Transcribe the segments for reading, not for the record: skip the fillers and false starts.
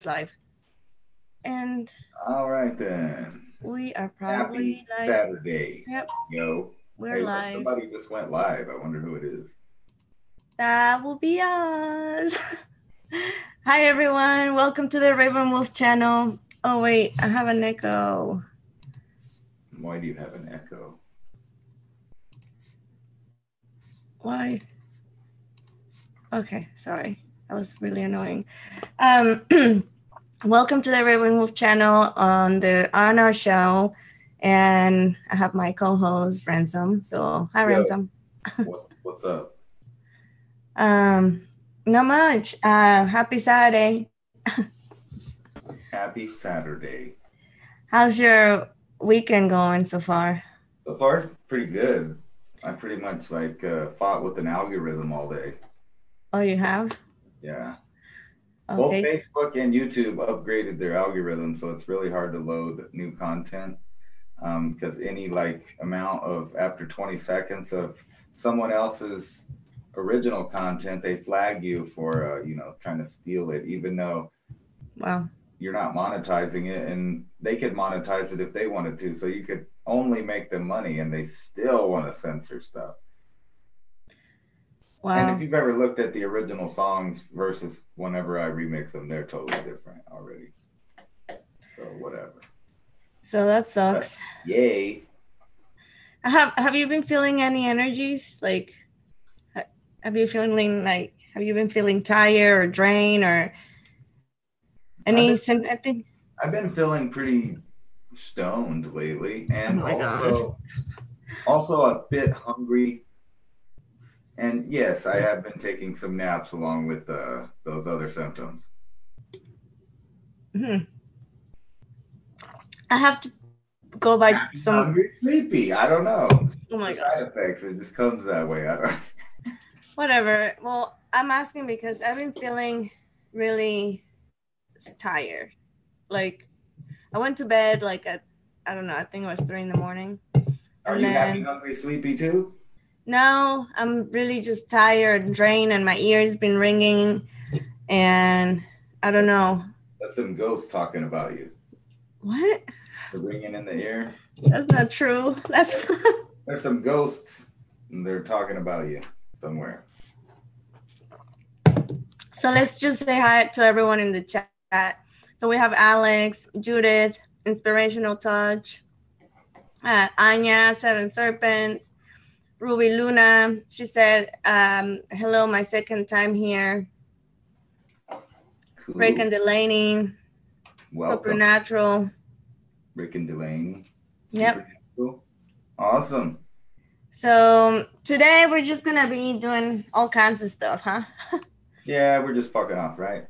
Live. And All right then. we are Happy probably live. Saturday, Yep, yo. we're Hey, look, live. somebody just went live. I wonder who it is. That will be us. Hi, everyone. Welcome to the Raven Wolf channel. Oh, wait, I have an echo. Why do you have an echo? Why? Okay, sorry. That was really annoying. Um, Welcome to the Raven Wolf channel on the R&R Show. And I have my co-host, Ransom. So, hi, Yo, Ransom. what's up? Um, Not much. Happy Saturday. Happy Saturday. How's your weekend going so far? So far, it's pretty good. I pretty much fought with an algorithm all day. Oh, you have? Yeah. Both Okay. Facebook and YouTube upgraded their algorithm, so it's really hard to load new content. Because any amount of after 20 seconds of someone else's original content, they flag you for trying to steal it, even though Wow. you're not monetizing it, and they could monetize it if they wanted to. So you could only make them money, and they still want to censor stuff. And if Wow. you've ever looked at the original songs versus whenever I remix them, they're totally different already. So whatever. So that But sucks. yay. Have you been feeling any energies? Like, have you been feeling tired or drained or I've any been something? I've been feeling pretty stoned lately, Oh and my god. also a bit hungry. And yes, I have been taking some naps along with those other symptoms. Hmm. I have to go buy Happy, some. hungry, sleepy. I don't know. Oh The my side gosh. effects. It just comes that way. I don't. Whatever. Well, I'm asking because I've been feeling really tired. Like, I went to bed like at, I don't know, I think it was 3 in the morning. Are And you happy, then hungry, sleepy too? now I'm really just tired and drained, and my ears been ringing, and I don't That's, know that's some ghosts talking about you. what. The ringing in the ear. That's not true. That's There's some ghosts, and they're talking about you somewhere. so. Let's just say hi to everyone in the chat. So we have Alex, Judith, Inspirational Touch, Anya, Seven Serpents, Ruby Luna. She said, "Hello, my second time here." Rick Cool. and Delaney, Welcome, Supernatural. Rick and Delaney. Yep. Supernatural. Awesome. So today we're just gonna be doing all kinds of stuff, huh? Yeah, we're just fucking off, right?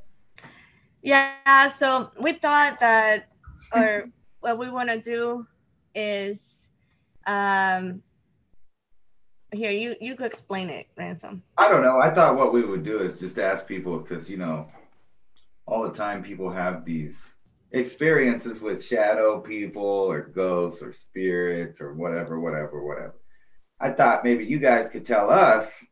Yeah. So we thought that, or what we want to do is, um, here you could explain it, Ransom. I don't know. I thought what we would do is just ask people because, all the time people have these experiences with shadow people or ghosts or spirits or whatever, whatever, whatever. I thought maybe you guys could tell us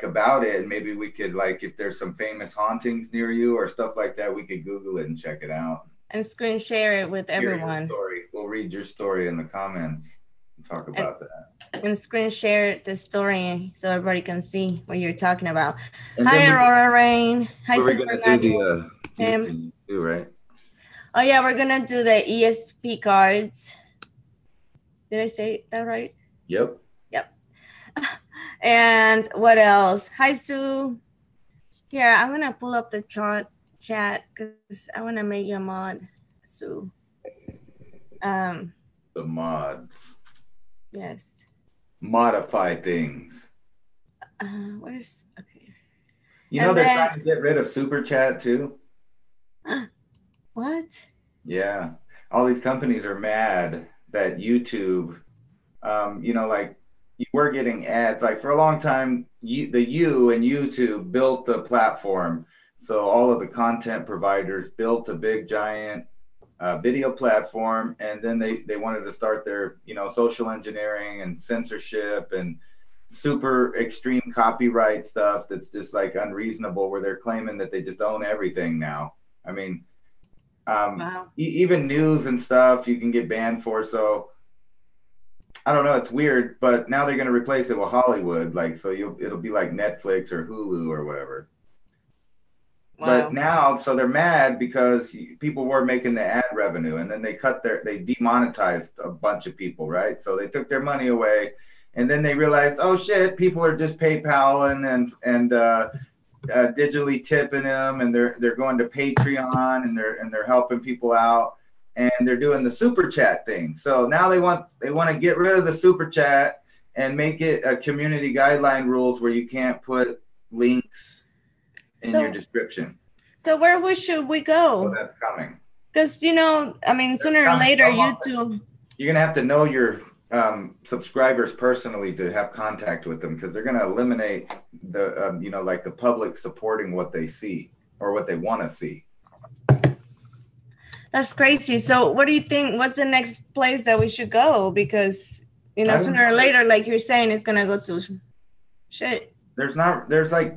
about it, and maybe we could if there's some famous hauntings near you or stuff like that, we could Google it and check it out. And screen share it with Hear your everyone, story. We'll read your story in the comments and talk and about that. and screen share the story so everybody can see what you're talking about. And then Hi, we Aurora Rain. Hi, we were gonna do Supernatural. these Him. things too, right? Oh yeah, we're gonna do the ESP cards. Did I say that right? Yep. Yep. And what else? Hi, Sue. Here, I'm gonna pull up the chat because I wanna make you a mod, Sue. Um, The mods yes. modify things. Where's okay? And They're then trying to get rid of super chat too. what? Yeah, all these companies are mad that YouTube, you were getting ads. Like for a long time, the U and YouTube built the platform, so all of the content providers built a big giant video platform, and then they wanted to start their social engineering and censorship and super extreme copyright stuff that's just like unreasonable, where they're claiming that they just own everything now. I mean, Wow. even news and stuff you can get banned for. So I don't know, it's weird, but now they're going to replace it with Hollywood, like so it'll be like Netflix or Hulu or whatever. But Wow. now, so they're mad because people were making the ad revenue, and then they demonetized a bunch of people, right? So they took their money away, and then they realized, oh shit, people are just PayPal and digitally tipping them, and they're going to Patreon, and they're helping people out, and they're doing the super chat thing. So now they want to get rid of the super chat and make it a community guideline rules where you can't put links in your description. So where should we So go? that's coming. Because I mean, sooner or later, YouTube. You're gonna have to know your subscribers personally to have contact with them, because they're gonna eliminate the like the public supporting what they see or what they want to see. That's crazy. So what do you think? What's the next place that we should go? Because sooner or later, like you're saying, it's gonna go to shit. There's like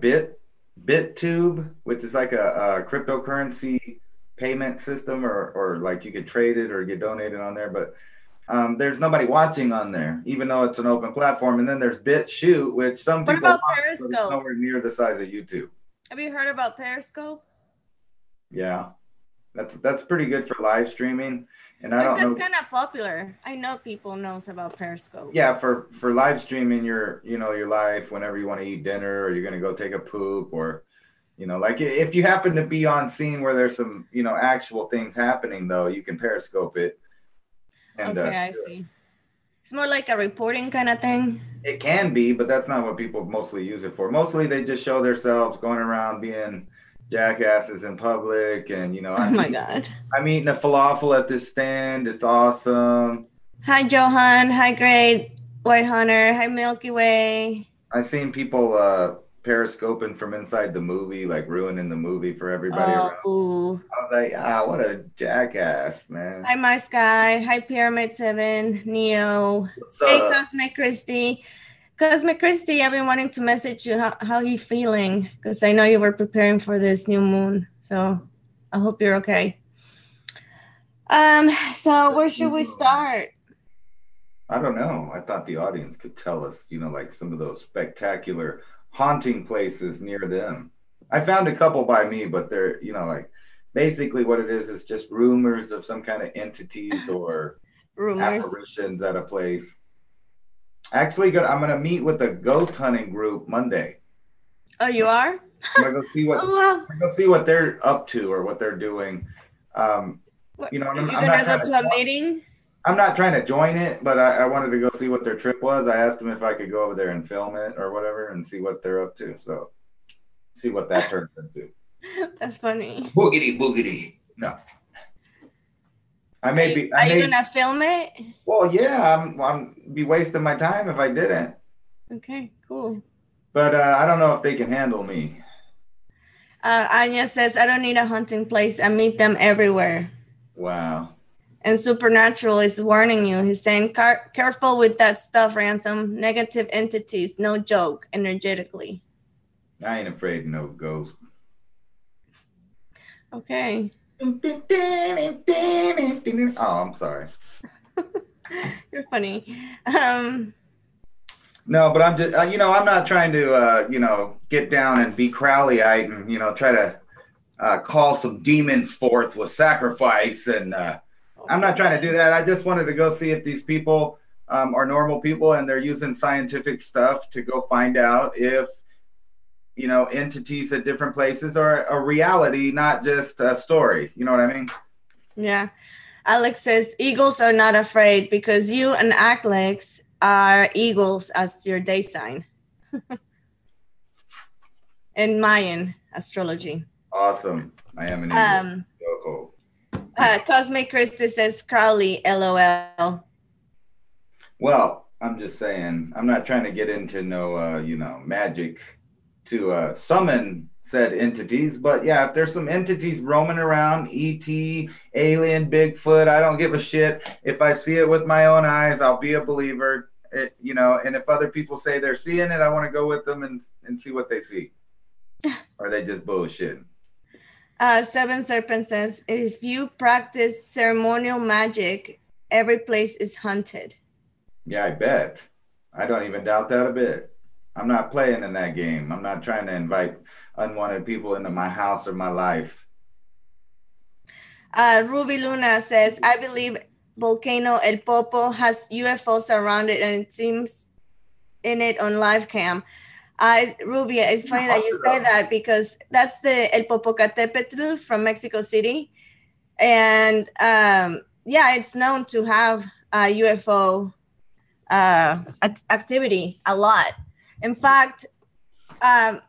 BitTube, which is like a cryptocurrency payment system, or like you could trade it or get donated on there, but there's nobody watching on there, even though it's an open platform. And then there's BitChute, which some people What about watch, Periscope? but it's nowhere near the size of YouTube. Have you heard about Periscope? Yeah, that's pretty good for live streaming. And I don't know. That's kind of popular. I know people knows about Periscope. Yeah, for live streaming your life whenever you want to eat dinner, or you're gonna go take a poop, or like if you happen to be on scene where there's some actual things happening, though, you can Periscope it. And, okay, I see. It's more like a reporting kind of thing. It can be, but that's not what people mostly use it for. Mostly they just show themselves going around being jackasses in public, and oh my god, I'm eating a falafel at this stand. It's awesome. Hi Johan. Hi Great White Hunter. Hi Milky Way. I've seen people periscoping from inside the movie, like ruining the movie for everybody around. Ooh. I was like, what a jackass, man. Hi My Sky. Hi Pyramid 7. Neo. Hey Cosmic Christie. Cosmic Christie, I've been wanting to message you how you feeling, because I know you were preparing for this new moon. So I hope you're okay. So where should we start? I don't know. I thought the audience could tell us, like some of those spectacular haunting places near them. I found a couple by me, but they're, like basically what it is just rumors of some kind of entities or apparitions at a place. Actually, I'm going to meet with the ghost hunting group Monday. Oh, you are? I'm going to go see what they're up to or what they're doing. You're going to go to a meeting? I'm not trying to join it, but I wanted to go see what their trip was. I asked them if I could go over there and film it or whatever and see what they're up to. So see what that turns into. That's funny. Boogity. No. Are you gonna film it? Well, yeah, I'm be wasting my time if I didn't. Okay, cool. But I don't know if they can handle me. Anya says, I don't need a hunting place. I meet them everywhere. Wow. And Supernatural is warning you. He's saying, careful with that stuff, Ransom. Negative entities, no joke, energetically. I ain't afraid of no ghost. Okay. Oh, I'm sorry. You're funny. No, but I'm just, I'm not trying to, get down and be Crowleyite and, try to call some demons forth with sacrifice. And I'm not trying to do that. I just wanted to go see if these people are normal people and they're using scientific stuff to go find out if, entities at different places are a reality, not just a story. You know what I mean? Yeah. Alex says, eagles are not afraid because you and Alex are eagles as your day sign. In Mayan astrology. Awesome. I am an eagle. Cosmic Christie says, Crowley, LOL. Well, I'm just saying, I'm not trying to get into no, magic to summon said entities, but yeah, if there's some entities roaming around, ET, alien, Bigfoot, I don't give a shit. If I see it with my own eyes, I'll be a believer. And if other people say they're seeing it, I want to go with them and see what they see. Or they just bullshit. Seven Serpent says, if you practice ceremonial magic, every place is haunted. Yeah, I bet. I don't even doubt that a bit. I'm not playing in that game. I'm not trying to invite unwanted people into my house or my life. Ruby Luna says, I believe volcano El Popo has UFOs around it and it seems in it on live cam. Ruby, it's funny that you say that because that's the El Popocatépetl from Mexico City. And yeah, it's known to have UFO activity a lot. In fact, I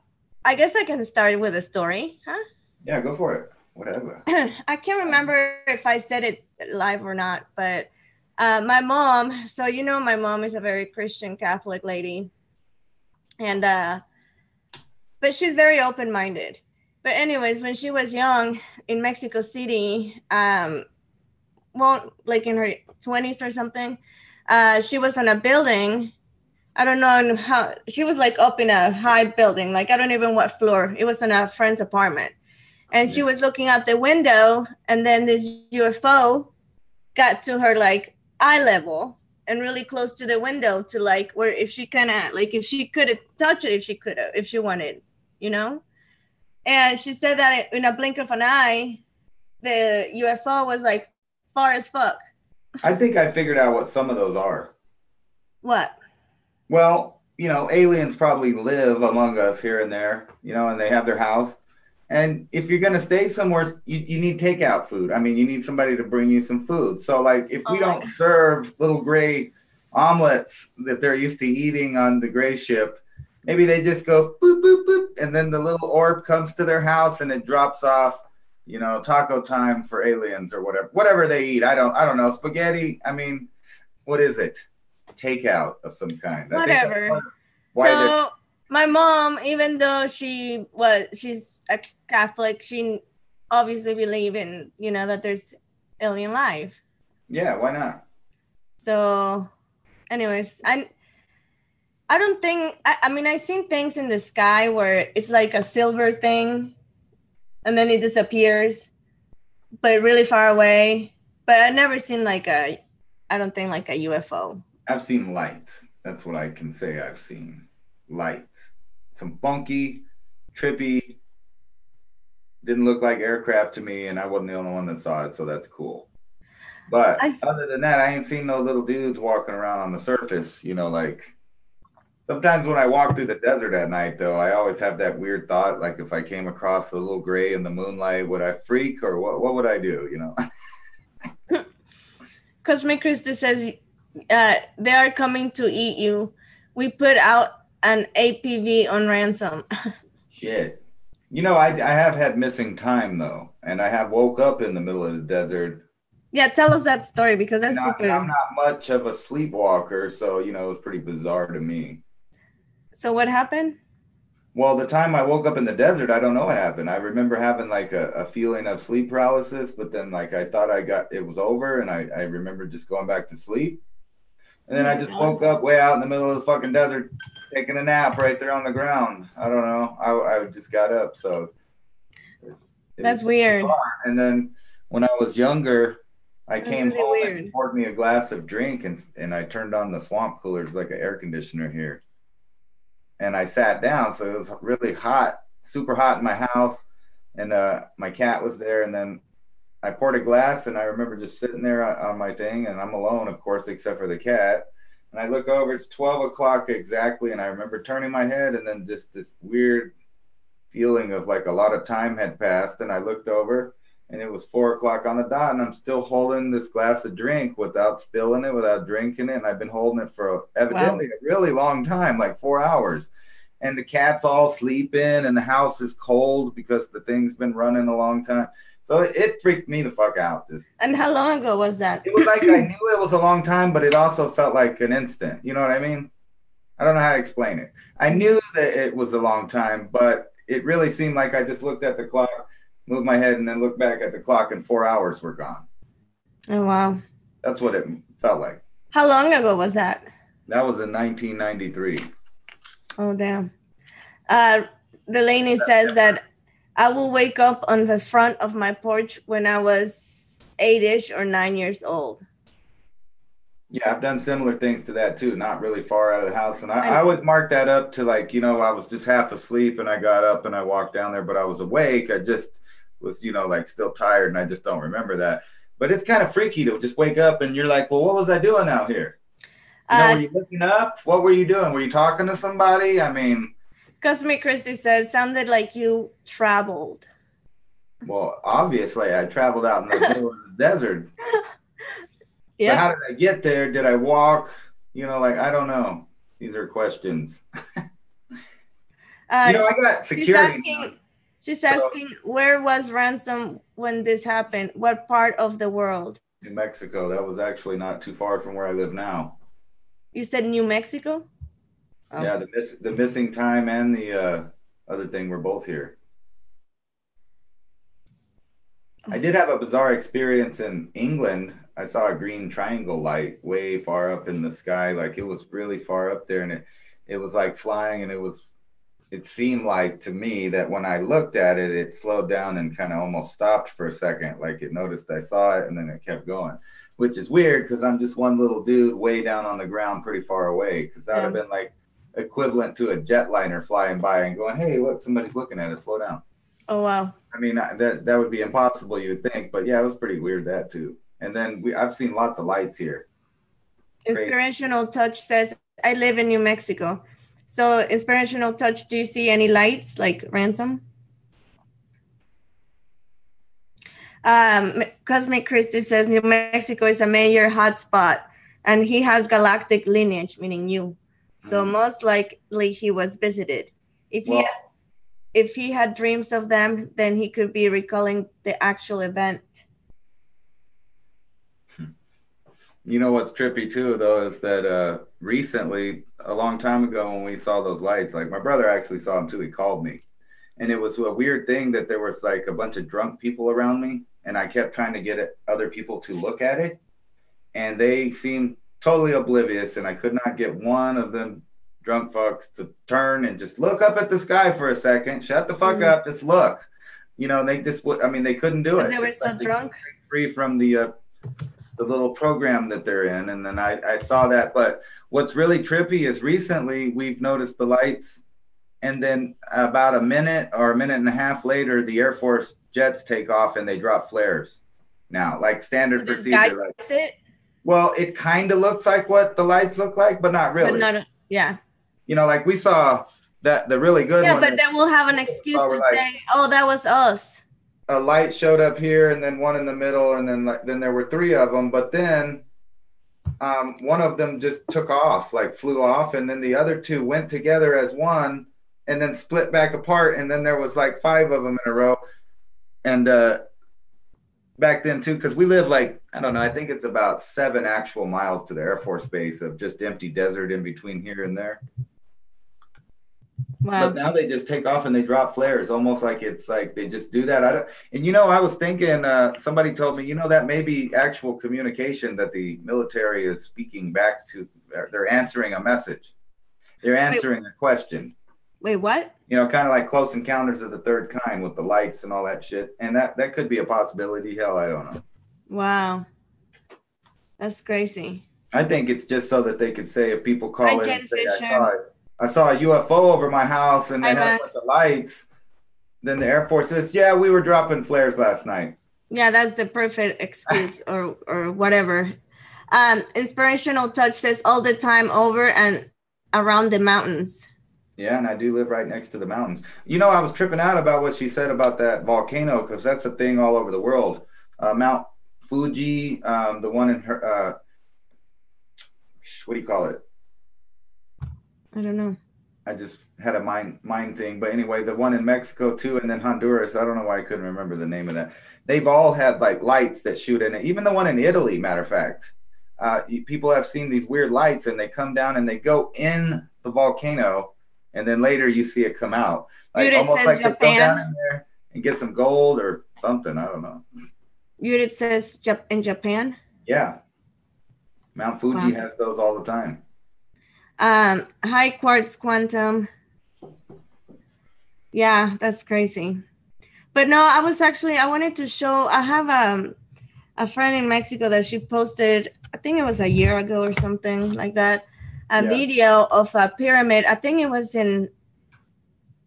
guess I can start with a story, huh? Yeah, go for it. Whatever. I can't remember if I said it live or not, but my mom, so you know my mom is a very Christian Catholic lady. And but she's very open-minded. But anyways, when she was young in Mexico City, well, like in her 20s or something, she was on a building. I don't know how, she was like up in a high building, like I don't even know what floor. It was in a friend's apartment. And she was looking out the window, and then this UFO got to her like eye level and really close to the window to like where if she kind of like if she could touch it, if she wanted, you know. And she said that in a blink of an eye, the UFO was like far as fuck. I think I figured out what some of those are. What? Well, you know, aliens probably live among us here and there, you know, and they have their house. And if you're going to stay somewhere, you need takeout food. I mean, you need somebody to bring you some food. So, like, if we don't serve little gray omelets that they're used to eating on the gray ship, maybe they just go boop, boop, boop. And then the little orb comes to their house and it drops off, you know, taco time for aliens or whatever they eat. I don't know. Spaghetti. I mean, what is it? Takeout of some kind. Whatever. So my mom, even though she's a Catholic, she obviously believes in, you know, that there's alien life. Yeah, why not? So anyways, I don't think, I mean, I've seen things in the sky where it's like a silver thing and then it disappears, but really far away. But I've never seen like I don't think like a UFO. I've seen lights. That's what I can say I've seen. Lights. Some funky, trippy, didn't look like aircraft to me, and I wasn't the only one that saw it, so that's cool. But other than that, I ain't seen no little dudes walking around on the surface, you know, like sometimes when I walk through the desert at night, though, I always have that weird thought, like if I came across a little gray in the moonlight, would I freak or what would I do, you know? Cosmic Christie says, they are coming to eat you. We put out an APV on ransom. Shit. You know, I have had missing time, though, and I have woke up in the middle of the desert. Yeah, tell us that story, because that's super. I'm not much of a sleepwalker, so, you know, it was pretty bizarre to me. So what happened? Well, the time I woke up in the desert, I don't know what happened. I remember having like a feeling of sleep paralysis, but then like I thought it was over, and I remember just going back to sleep. And then I just woke up way out in the middle of the fucking desert, taking a nap right there on the ground. I don't know. I just got up, so. That's weird. Bizarre. And then when I was younger, I came home and poured me a glass of drink, and I turned on the swamp cooler. It's like an air conditioner here. And I sat down, so it was really hot, super hot in my house. And my cat was there, and then I poured a glass, and I remember just sitting there on my thing, and I'm alone, of course, except for the cat. And I look over, it's 12 o'clock exactly, and I remember turning my head, and then just this weird feeling of like a lot of time had passed, and I looked over, and it was 4 o'clock on the dot, and I'm still holding this glass of drink without spilling it, without drinking it, and I've been holding it for evidently a really long time, like 4 hours. And the cat's all sleeping, and the house is cold because the thing's been running a long time. So it freaked me the fuck out. And how long ago was that? It was like I knew it was a long time, but it also felt like an instant. You know what I mean? I don't know how to explain it. I knew that it was a long time, but it really seemed like I just looked at the clock, moved my head, and then looked back at the clock, and 4 hours were gone. Oh, wow. That's what it felt like. How long ago was that? That was in 1993. Oh, damn. Delaney says that I will wake up on the front of my porch when I was 8-ish or 9 years old. Yeah, I've done similar things to that too, not really far out of the house. And I always mark that up to like, I was just half asleep and I got up and I walked down there, but I was awake. I just was, like still tired and I just don't remember that. But it's kind of freaky to just wake up and you're like, well, what was I doing out here? Were you looking up? What were you doing? Were you talking to somebody? I mean, Cosmic Christie says, sounded like you traveled. Well, obviously I traveled out in the middle of the desert. Yeah. But how did I get there? Did I walk? I don't know. These are questions. I got security. She's asking, where was Ransom when this happened? What part of the world? New Mexico. That was actually not too far from where I live now. You said New Mexico? Oh. Yeah, the missing time and the other thing were both here. I did have a bizarre experience in England. I saw a green triangle light way far up in the sky. Like it was really far up there and it was like flying and it seemed like to me that when I looked at it, it slowed down and kind of almost stopped for a second. Like it noticed I saw it and then it kept going, which is weird because I'm just one little dude way down on the ground pretty far away. Because that would have been like equivalent to a jetliner flying by and going, hey, look, somebody's looking at it, slow down. Oh, wow. I mean, that would be impossible, you would think. But yeah, it was pretty weird, that too. And then I've seen lots of lights here. Inspirational Touch says, I live in New Mexico. So Inspirational Touch, do you see any lights like Ransom? Cosmic Christie says, New Mexico is a major hotspot and he has galactic lineage, meaning you. So most likely he was visited. If he had dreams of them, then he could be recalling the actual event. You know what's trippy too, though, is that recently, a long time ago when we saw those lights, like my brother actually saw them too, he called me. And it was a weird thing that there was like a bunch of drunk people around me and I kept trying to get other people to look at it. And they seemed totally oblivious and I could not get one of them drunk fucks to turn and just look up at the sky for a second. Shut the fuck up, just look. They just, they couldn't do it. They were so drunk. Free from the little program that they're in. And then I saw that. But what's really trippy is recently we've noticed the lights and then about a minute or a minute and a half later, the Air Force jets take off and they drop flares. Now, like standard procedure. Well, it kind of looks like what the lights look like, but not really. Yeah. Like we saw the really good one. Yeah, but then we'll have an excuse to say, oh, that was us. A light showed up here and then one in the middle and then there were three of them. But then one of them just took off, like flew off. And then the other two went together as one and then split back apart. And then there was like 5 of them in a row. And back then too, because we live like, I don't know, I think it's about 7 actual miles to the Air Force Base of just empty desert in between here and there. Wow. But now they just take off and they drop flares, almost like it's like they just do that. I was thinking, somebody told me, that may be actual communication that the military is speaking back to. They're answering a message. They're answering a question. Wait, what? Kind of like Close Encounters of the Third Kind with the lights and all that shit. And that could be a possibility. Hell, I don't know. Wow. That's crazy. I think it's just so that they could say if people call in and say, I saw a UFO over my house and they had the lights. Then the Air Force says, yeah, we were dropping flares last night. Yeah, that's the perfect excuse or whatever. Inspirational Touch says all the time over and around the mountains. Yeah, and I do live right next to the mountains. I was tripping out about what she said about that volcano because that's a thing all over the world. Mount Fuji, the one in her, what do you call it? I don't know. I just had a mind thing. But anyway, the one in Mexico too, and then Honduras. I don't know why I couldn't remember the name of that. They've all had like lights that shoot in it. Even the one in Italy, matter of fact. People have seen these weird lights and they come down and they go in the volcano and then later you see it come out. Like Judith almost says like Japan. they go down in there and get some gold or something. I don't know. Judith says in Japan? Yeah. Mount Fuji has those all the time. High Quartz Quantum. Yeah, that's crazy. But no, I wanted to show, I have a friend in Mexico that she posted, I think it was a year ago or something like that, a video of a pyramid. I think it was in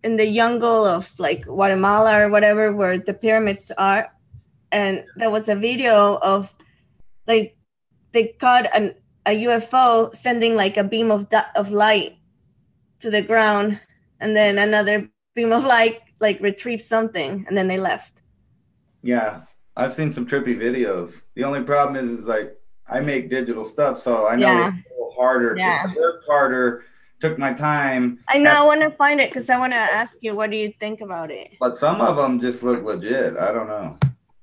the jungle of like Guatemala or whatever, where the pyramids are. And there was a video of like they caught a UFO sending like a beam of light to the ground, and then another beam of light like retrieved something, and then they left. Yeah, I've seen some trippy videos. The only problem is like I make digital stuff, so I know it's a little harder. Yeah. I worked harder, took my time. I know. I want to find it because I want to ask you, what do you think about it? But some of them just look legit. I don't know.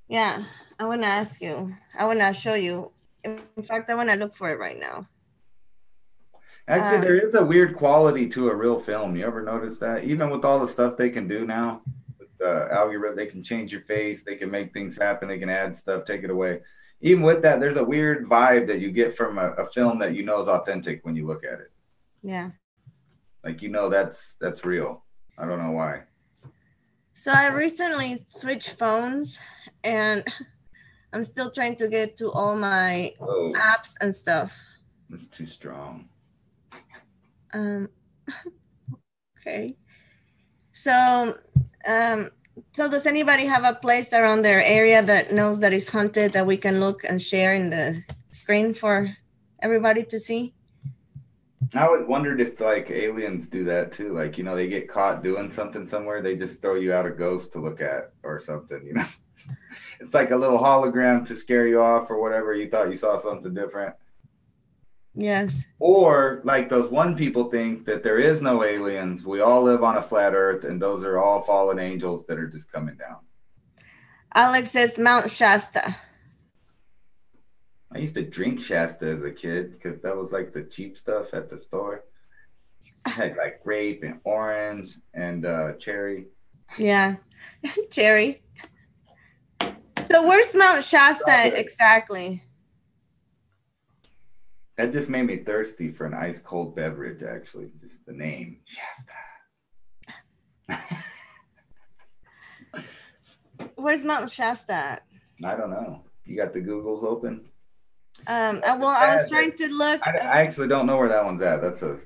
Yeah, I want to ask you. I want to show you. In fact, I want to look for it right now. Actually, there is a weird quality to a real film. You ever notice that? Even with all the stuff they can do now, with the algorithm, they can change your face, they can make things happen, they can add stuff, take it away. Even with that, there's a weird vibe that you get from a film that you know is authentic when you look at it. Yeah. Like, you know, that's real. I don't know why. So I recently switched phones, and I'm still trying to get to all my apps and stuff. It's too strong. Okay. So does anybody have a place around their area that knows that is haunted that we can look and share in the screen for everybody to see? I would wondered if like aliens do that too. Like, you know, they get caught doing something somewhere, they just throw you out a ghost to look at or something, you know. It's like a little hologram to scare you off or whatever. You thought you saw something different. Yes. Or like those one people think that there is no aliens. We all live on a flat earth and those are all fallen angels that are just coming down. Alex says Mount Shasta. I used to drink Shasta as a kid because that was like the cheap stuff at the store. It had like grape and orange and cherry. Yeah, cherry. So where's Mount Shasta exactly? That just made me thirsty for an ice cold beverage, actually. Just the name, Shasta. Where's Mount Shasta at? I don't know. You got the Googles open? Well, I was trying to look. I actually don't know where that one's at. That's I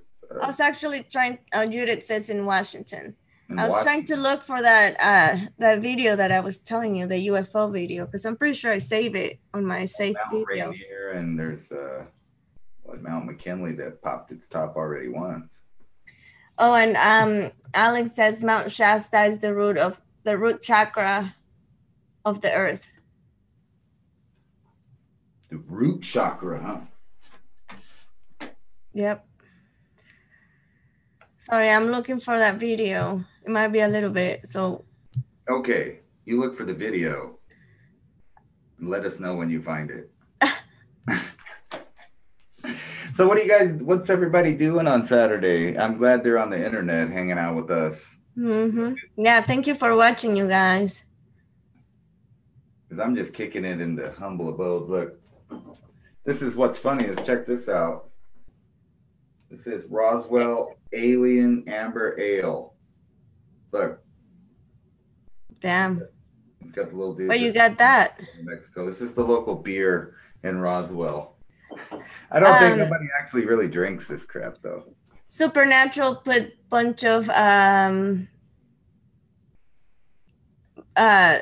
was actually trying. Judith says in Washington. I was trying to look for that video that I was telling you, the UFO video, because I'm pretty sure I save it on my saved videos. Rainier, and there's Mount McKinley that popped its top already once. Oh, and Alex says Mount Shasta is the root chakra of the earth. The root chakra, huh? Yep. Sorry, I'm looking for that video. It might be a little bit, so. Okay, you look for the video. And let us know when you find it. So what's everybody doing on Saturday? I'm glad they're on the internet hanging out with us. Mm-hmm. Yeah, thank you for watching, you guys. Because I'm just kicking it in the humble abode. Look, this is what's funny is check this out. This is Roswell Alien Amber Ale. Look. Damn. It's got the little dude. Where you got that? In Mexico. This is the local beer in Roswell. I don't think nobody actually really drinks this crap though. Supernatural put bunch of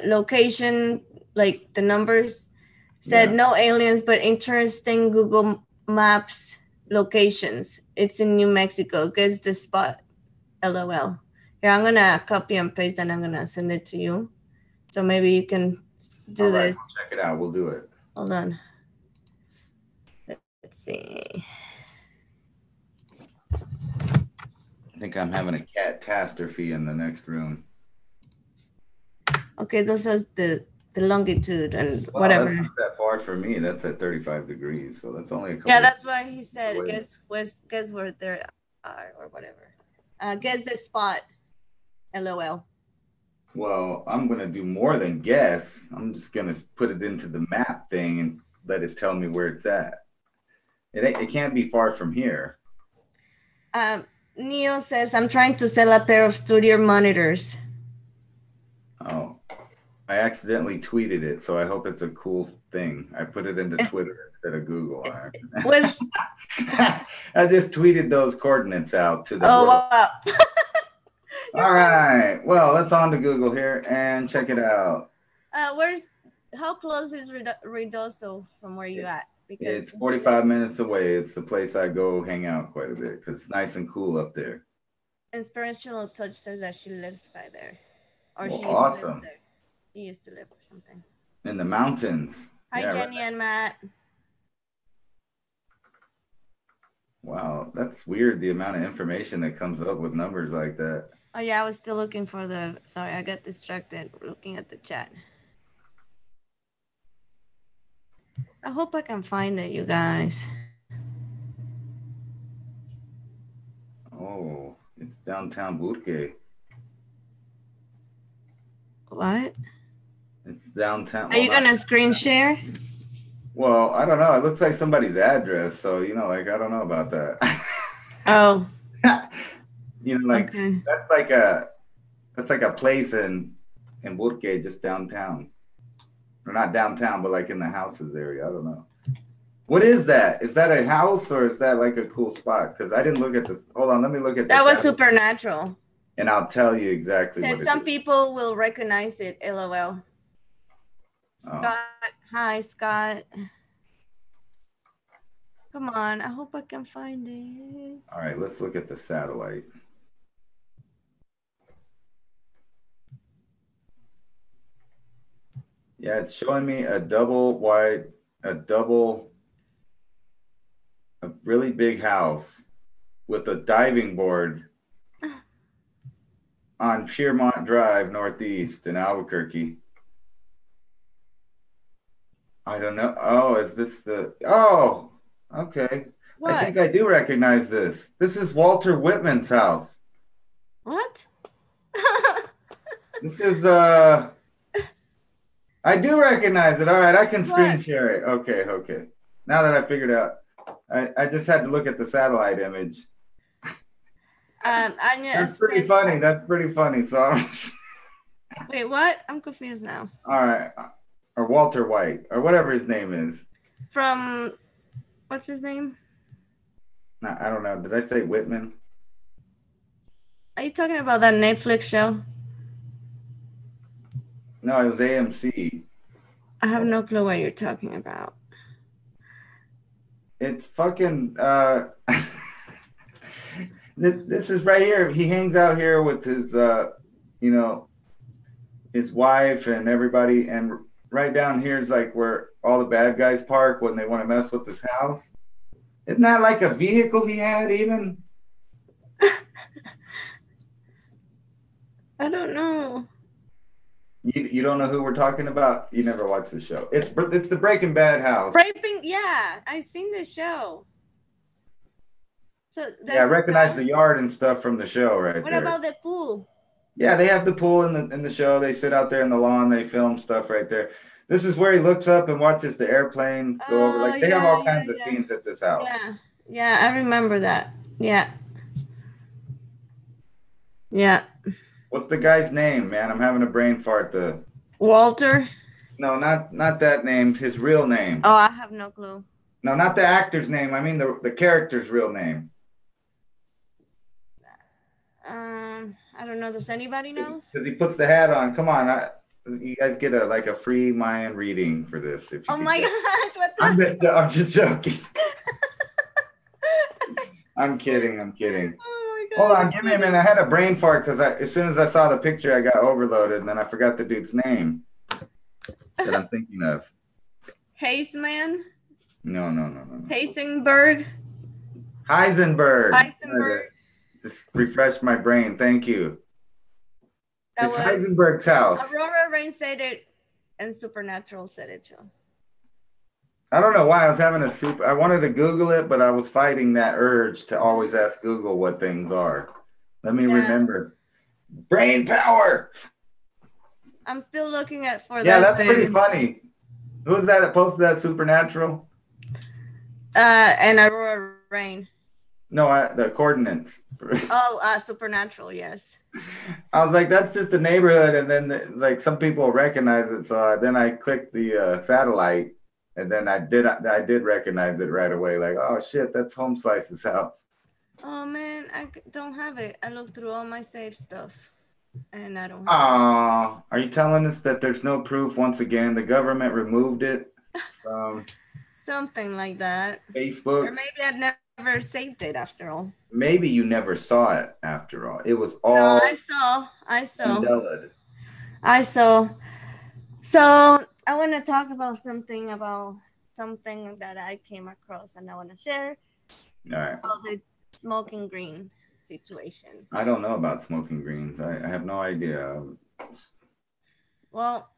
location, like the numbers, said no aliens, but interesting Google Maps locations. It's in New Mexico. Guess the spot. LOL. Here, I'm gonna copy and paste and I'm gonna send it to you. So maybe you can do this. We'll check it out. We'll do it. Hold on. Let's see. I think I'm having a catastrophe in the next room. Okay, this is the longitude and whatever. That's not that far from me. That's at 35 degrees, so that's only a couple. Yeah, that's why he said guess where they are or whatever. Guess the spot. LOL. Well, I'm gonna do more than guess. I'm just gonna put it into the map thing and let it tell me where it's at. It can't be far from here. Neo says, I'm trying to sell a pair of studio monitors. Oh, I accidentally tweeted it, so I hope it's a cool thing. I put it into Twitter instead of Google. Was I just tweeted those coordinates out to the oh world. wow. All right. Well, let's on to Google here and check it out. How close is Ruidoso from where you at? Because it's 45 minutes away. It's the place I go hang out quite a bit because it's nice and cool up there. Inspirational Touch says that she lives by there. Or well, she used awesome. to live there. She used to live or something. In the mountains. Hi, Jenny and Matt. Wow, that's weird, the amount of information that comes up with numbers like that. Oh, yeah, I was still looking for the... Sorry, I got distracted looking at the chat. I hope I can find it, you guys. Oh, it's downtown Burke. What? It's downtown. Are you going to screen share? Well, I don't know. It looks like somebody's address. So, you know, like, I don't know about that. Oh. You know, like, okay. That's like a place in Burke, just downtown. Or not downtown, but like in the houses area. I don't know. What is that? Is that a house or is that like a cool spot? Because I didn't look at this. Hold on, let me look at that. That was Supernatural. And I'll tell you exactly what it some people will recognize it, LOL. Scott, hi, Scott. Come on, I hope I can find it. All right, let's look at the satellite. Yeah, it's showing me a really big house with a diving board on Piermont Drive, Northeast in Albuquerque. I don't know. Oh, is this the... Oh, okay. What? I think I do recognize this. This is Walter Whitman's house. What? This is... I do recognize it. All right, I can screen share it. Okay. Now that I figured out, I just had to look at the satellite image. Anya, that's pretty funny. That's pretty funny. So wait, what? I'm confused now. All right, or Walter White, or whatever his name is. From, what's his name? No, I don't know. Did I say Whitman? Are you talking about that Netflix show? No, it was AMC. I have no clue what you're talking about. It's fucking... This is right here. He hangs out here with his, you know, his wife and everybody. And right down here is like where all the bad guys park when they want to mess with his house. Isn't that like a vehicle he had even? I don't know. You don't know who we're talking about? You never watched the show. It's the Breaking Bad house. Yeah, I've seen the show. So yeah, I recognize the yard and stuff from the show right there. What about the pool? Yeah, they have the pool in the show. They sit out there in the lawn. They film stuff right there. This is where he looks up and watches the airplane go over. Like they have all kinds of scenes at this house. Yeah, I remember that. Yeah. What's the guy's name, man? I'm having a brain fart. Walter? No, not that name. His real name. Oh, I have no clue. No, not the actor's name. I mean the character's real name. I don't know. Does anybody know? Because he puts the hat on. Come on, you guys get a free Mayan reading for this. If you oh my gosh! What the? I'm just joking. I'm kidding. Oh my God. Hold on, give me a minute. I had a brain fart because as soon as I saw the picture, I got overloaded, and then I forgot the dude's name that I'm thinking of. Haseman? No. Heisenberg. Just refresh my brain. Thank you. It's Heisenberg's house. Aurora Rain said it, and Supernatural said it too. I don't know why I was having I wanted to Google it, but I was fighting that urge to always ask Google what things are. Let me remember. Brain power. I'm still looking for that. Yeah, that's pretty funny. Who's that posted that Supernatural? And Aurora Rain. No, the coordinates. Oh, Supernatural, yes. I was like, that's just a neighborhood, and then like some people recognize it. So then I clicked the satellite, and then I did recognize it right away. Like, oh shit, that's Home Slice's house. Oh man, don't have it. I looked through all my safe stuff and I don't have it. Ah, are you telling us that there's no proof? Once again, the government removed it from Something like that. Or Facebook. maybe I'd never saved it after all. Maybe you never saw it after all. It was No, all I saw. Mandela. I saw. So I want to talk about something that I came across and I want to share All right. about the smoking green situation. I don't know about smoking greens. I have no idea. Well,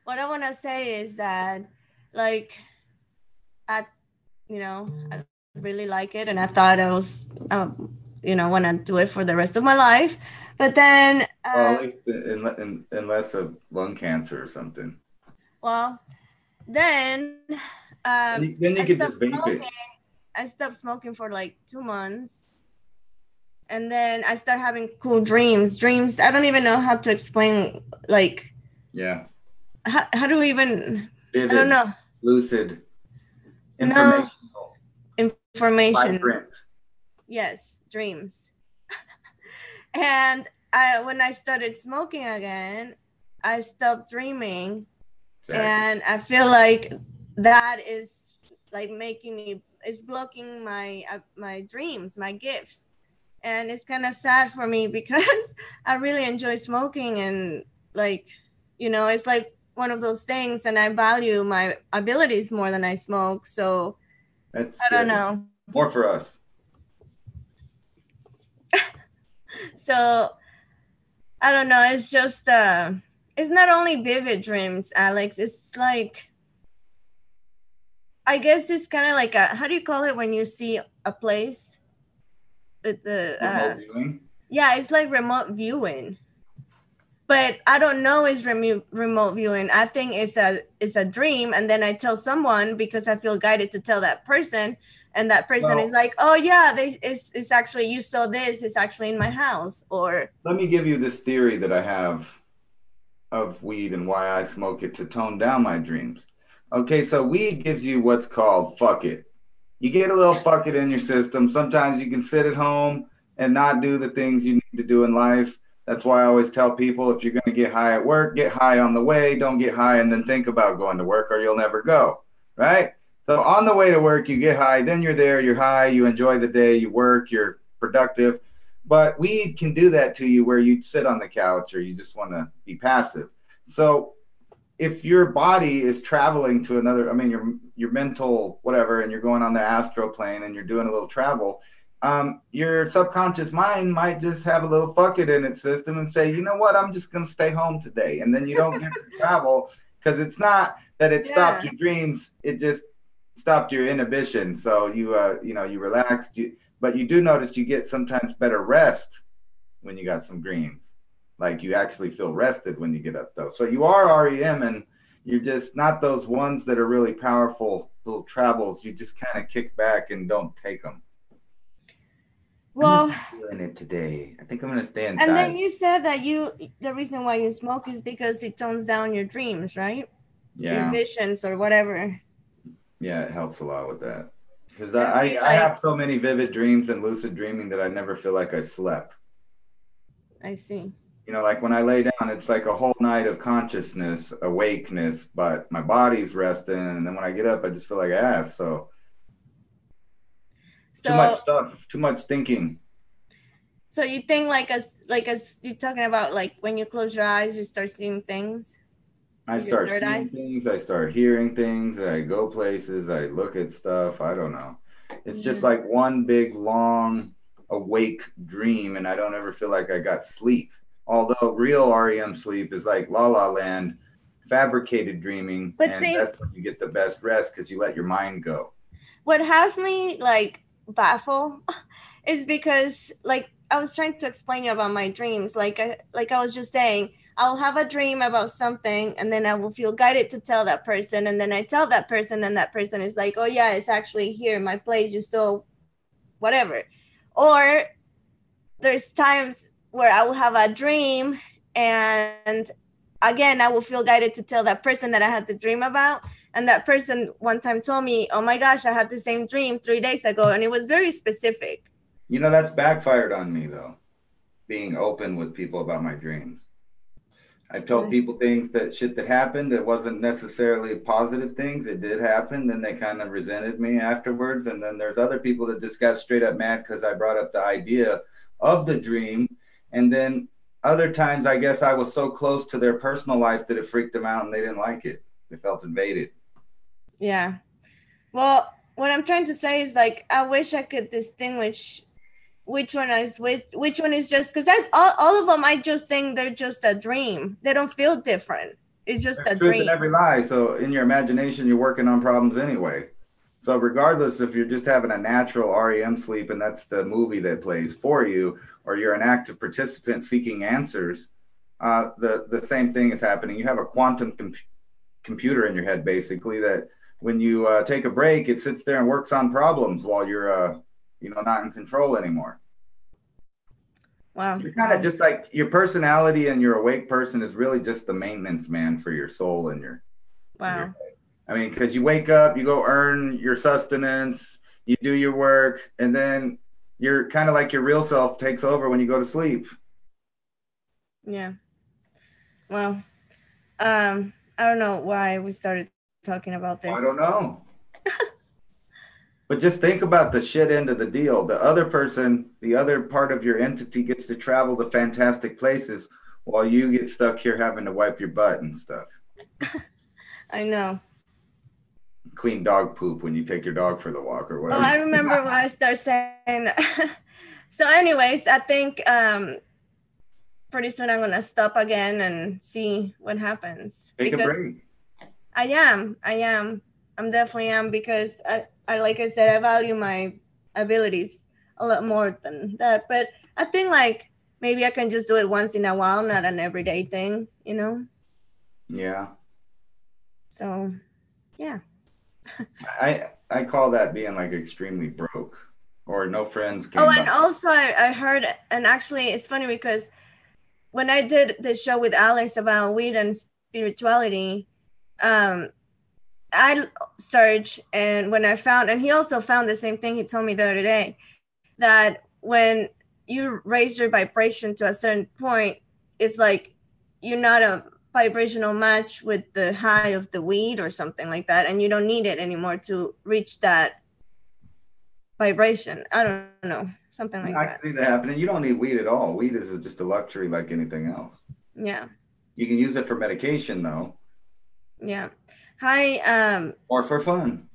what I want to say is that, like, I, I really like it, and I thought I was, want to do it for the rest of my life. But then, Well, at least unless of lung cancer or something. well, then Then you I could stopped just vape smoking. it. I stopped smoking for like 2 months, and then I started having cool dreams. Dreams. I don't even know how to explain. Like, Yeah. how do we even? Vivid, I don't know. lucid, No informational, information. vibrant. Yes, dreams. And when I started smoking again, I stopped dreaming, Exactly. and I feel like that is like making me, it's blocking my dreams, my gifts, and it's kind of sad for me because I really enjoy smoking, and like, it's like one of those things, and I value my abilities more than I smoke. So That's I don't good. know. More for us. So I don't know. It's just it's not only vivid dreams, Alex. It's like, I guess it's kind of like a, how do you call it when you see a place? The Remote viewing. yeah, it's like remote viewing. But I don't know it's remote viewing. I think it's a dream, and then I tell someone because I feel guided to tell that person, and that person is like, "Oh yeah, it's actually, you saw this. It's actually in my house." Or let me give you this theory that I have of weed and why I smoke it to tone down my dreams. Okay, so weed gives you what's called fuck it. You get a little fuck it in your system. Sometimes you can sit at home and not do the things you need to do in life. That's why I always tell people, if you're going to get high at work, get high on the way. Don't get high and then think about going to work, or you'll never go. Right? So on the way to work, you get high, then you're there, you're high, you enjoy the day, you work, you're productive. But weed can do that to you where you sit on the couch or you just want to be passive. So if your body is traveling to another, I mean, your mental whatever, and you're going on the astral plane and you're doing a little travel, your subconscious mind might just have a little fuck it in its system and say, you know what, I'm just going to stay home today. And then you don't get to travel, because it's not that it stopped your dreams, it just stopped your inhibition. So you you relaxed, but you do notice you get sometimes better rest when you got some greens. Like, you actually feel rested when you get up though. So you are REM, and you're just not those ones that are really powerful little travels. You just kind of kick back and don't take them. well, I'm doing it today. I think I'm gonna stay inside. and then you said that the reason why you smoke is because it tones down your dreams, right? Yeah. Your visions or whatever. Yeah, it helps a lot with that. Because I have so many vivid dreams and lucid dreaming that I never feel like I slept. I see. Like when I lay down, it's like a whole night of consciousness, awakeness, but my body's resting. And then when I get up, I just feel like ass. So too much stuff, too much thinking. So you think like as you're talking about, like when you close your eyes, you start seeing things? I start seeing things, I start hearing things, I go places, I look at stuff. I don't know. It's just like one big, long, awake dream, and I don't ever feel like I got sleep. Although real REM sleep is like La La Land, fabricated dreaming, and that's when you get the best rest, because you let your mind go. What has me like baffled is because, like, I was trying to explain you about my dreams. Like I was just saying, I'll have a dream about something, and then I will feel guided to tell that person, and then I tell that person, and that person is like, oh yeah, it's actually here in my place. You saw whatever. Or there's times where I will have a dream, and again, I will feel guided to tell that person that I had the dream about. And that person one time told me, oh my gosh, I had the same dream 3 days ago. And it was very specific. You know, that's backfired on me, though, being open with people about my dreams. I've told people things that shit that happened. It wasn't necessarily positive things. It did happen. Then they kind of resented me afterwards. And then there's other people that just got straight up mad because I brought up the idea of the dream. And then other times, I guess I was so close to their personal life that it freaked them out and they didn't like it. They felt invaded. Yeah. Well, what I'm trying to say is, like, I wish I could distinguish which one is just, because all of them, I just think they're just a dream. They don't feel different. It's just a dream. Truth in every lie. So in your imagination, you're working on problems anyway. So regardless if you're just having a natural REM sleep and that's the movie that plays for you, or you're an active participant seeking answers, the same thing is happening. You have a quantum computer in your head, basically, that when you take a break, it sits there and works on problems while you're not in control anymore. Wow. You're kind of just like, your personality and your awake person is really just the maintenance man for your soul and your. Wow. I mean, because you wake up, you go earn your sustenance, you do your work, and then you're kind of like your real self takes over when you go to sleep. Yeah. Well, I don't know why we started talking about this. I don't know. But just think about the shit end of the deal. The other person, the other part of your entity gets to travel to fantastic places while you get stuck here having to wipe your butt and stuff. I know. Clean dog poop when you take your dog for the walk or whatever. Oh, I remember when I started saying. So anyways, I think pretty soon I'm going to stop again and see what happens. Take a break. I am. I'm definitely am, because I like I said, I value my abilities a lot more than that. But I think, like, maybe I can just do it once in a while, not an everyday thing, you know? Yeah. So, yeah. I call that being like extremely broke, or no friends. And also I heard, and actually it's funny because when I did the show with Alex about weed and spirituality, I searched, and when I found, and he also found the same thing he told me the other day, that when you raise your vibration to a certain point, it's like you're not a vibrational match with the high of the weed or something like that, and you don't need it anymore to reach that vibration. I don't know, something like that. I can see that happening. You don't need weed at all. Weed is just a luxury like anything else. Yeah. You can use it for medication though. Yeah. Hi. Or for fun.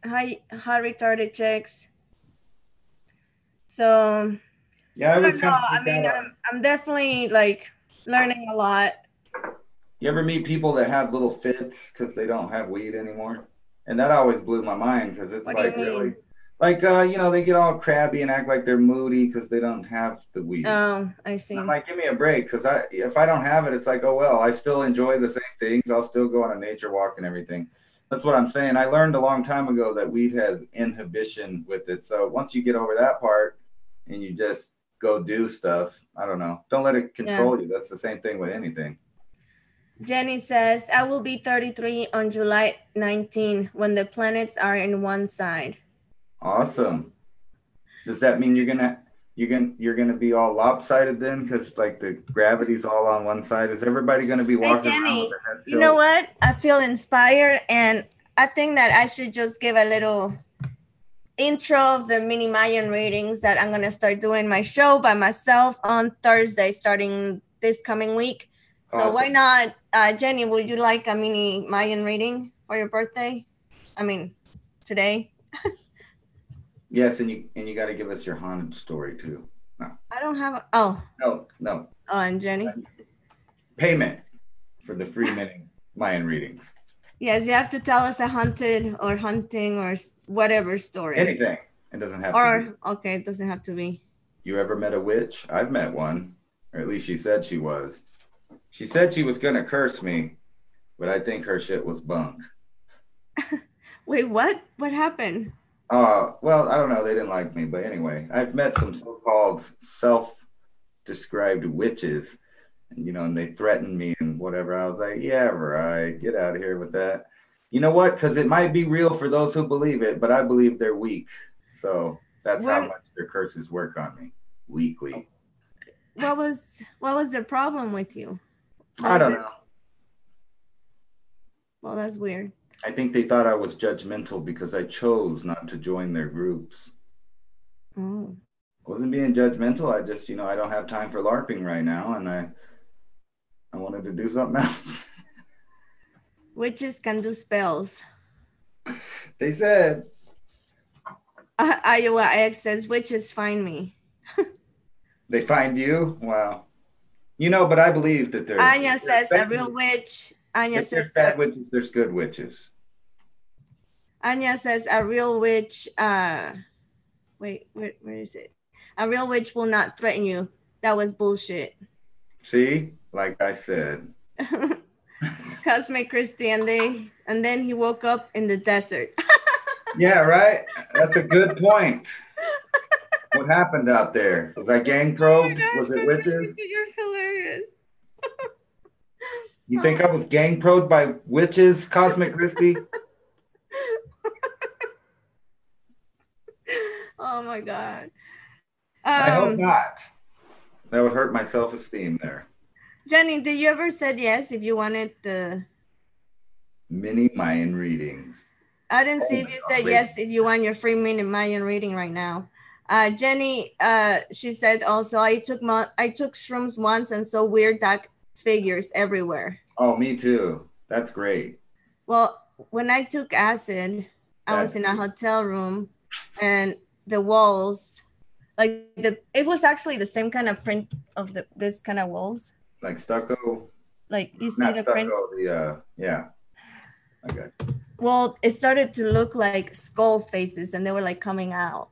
Hi, retarded chicks. So. Yeah, I'm definitely like learning a lot. You ever meet people that have little fits because they don't have weed anymore? And that always blew my mind, because it's like really, like, they get all crabby and act like they're moody because they don't have the weed. Oh, I see. I'm like, give me a break, because if I don't have it, it's like, oh, well, I still enjoy the same things. I'll still go on a nature walk and everything. That's what I'm saying. I learned a long time ago that weed has inhibition with it. So once you get over that part and you just go do stuff, I don't know. Don't let it control you. That's the same thing with anything. Jenny says, I will be 33 on July 19 when the planets are in one side. Awesome. Does that mean you're gonna be all lopsided then, because like the gravity's all on one side? Is everybody gonna be walking around with their head tilt? You know what? I feel inspired, and I think that I should just give a little intro of the mini Mayan readings that I'm gonna start doing my show by myself on Thursday, starting this coming week. So awesome. Why not, Jenny? Would you like a mini Mayan reading for your birthday? I mean, today. Yes, and you got to give us your haunted story too. No. I don't have a, oh. No. Oh, and Jenny? Payment for the free mini Mayan readings. Yes, you have to tell us a haunted or hunting or whatever story. Anything. It doesnn't have to be. Okay, it doesn't have to be. You ever met a witch? I've met one, or at least she said she was. She said she was going to curse me, but I think her shit was bunk. Wait, what? What happened? Well, I don't know. They didn't like me, but anyway, I've met some so-called self-described witches, and and they threatened me and whatever. I was like, yeah, right, get out of here with that. You know what? Because it might be real for those who believe it, but I believe they're weak. So that's how When much their curses work on me weekly. what was the problem with you? What I was don't it? know. Well, that's weird. I think they thought I was judgmental because I chose not to join their groups. Oh. I wasn't being judgmental. I just, I don't have time for LARPing right now, and I wanted to do something else. Witches can do spells. They said Iowa X says witches find me. they find you. Wow. But I believe that Anya says a real witch. if there's bad witches, there's good witches. Anya says a real witch. Wait, where is it? A real witch will not threaten you. That was bullshit. See, like I said. Cosmic Christie, and then he woke up in the desert. Yeah, right. That's a good point. What happened out there? Was I gang probed? Oh Was gosh, it witches? you're hilarious. You think I was gang probed by witches, Cosmic Christie? Oh my god. I hope not. That would hurt my self-esteem there. Jenny, did you ever said yes if you wanted the mini Mayan readings? I didn't see if you said yes if you want your free mini Mayan reading right now. Jenny, she said also I took shrooms once and saw weird dark figures everywhere. Oh, me too. That's great. Well, when I took acid, I was in a hotel room, and the walls, it was actually the same kind of print of this kind of walls. Like stucco. Like you see the print. Yeah. I got you. Well, it started to look like skull faces, and they were like coming out.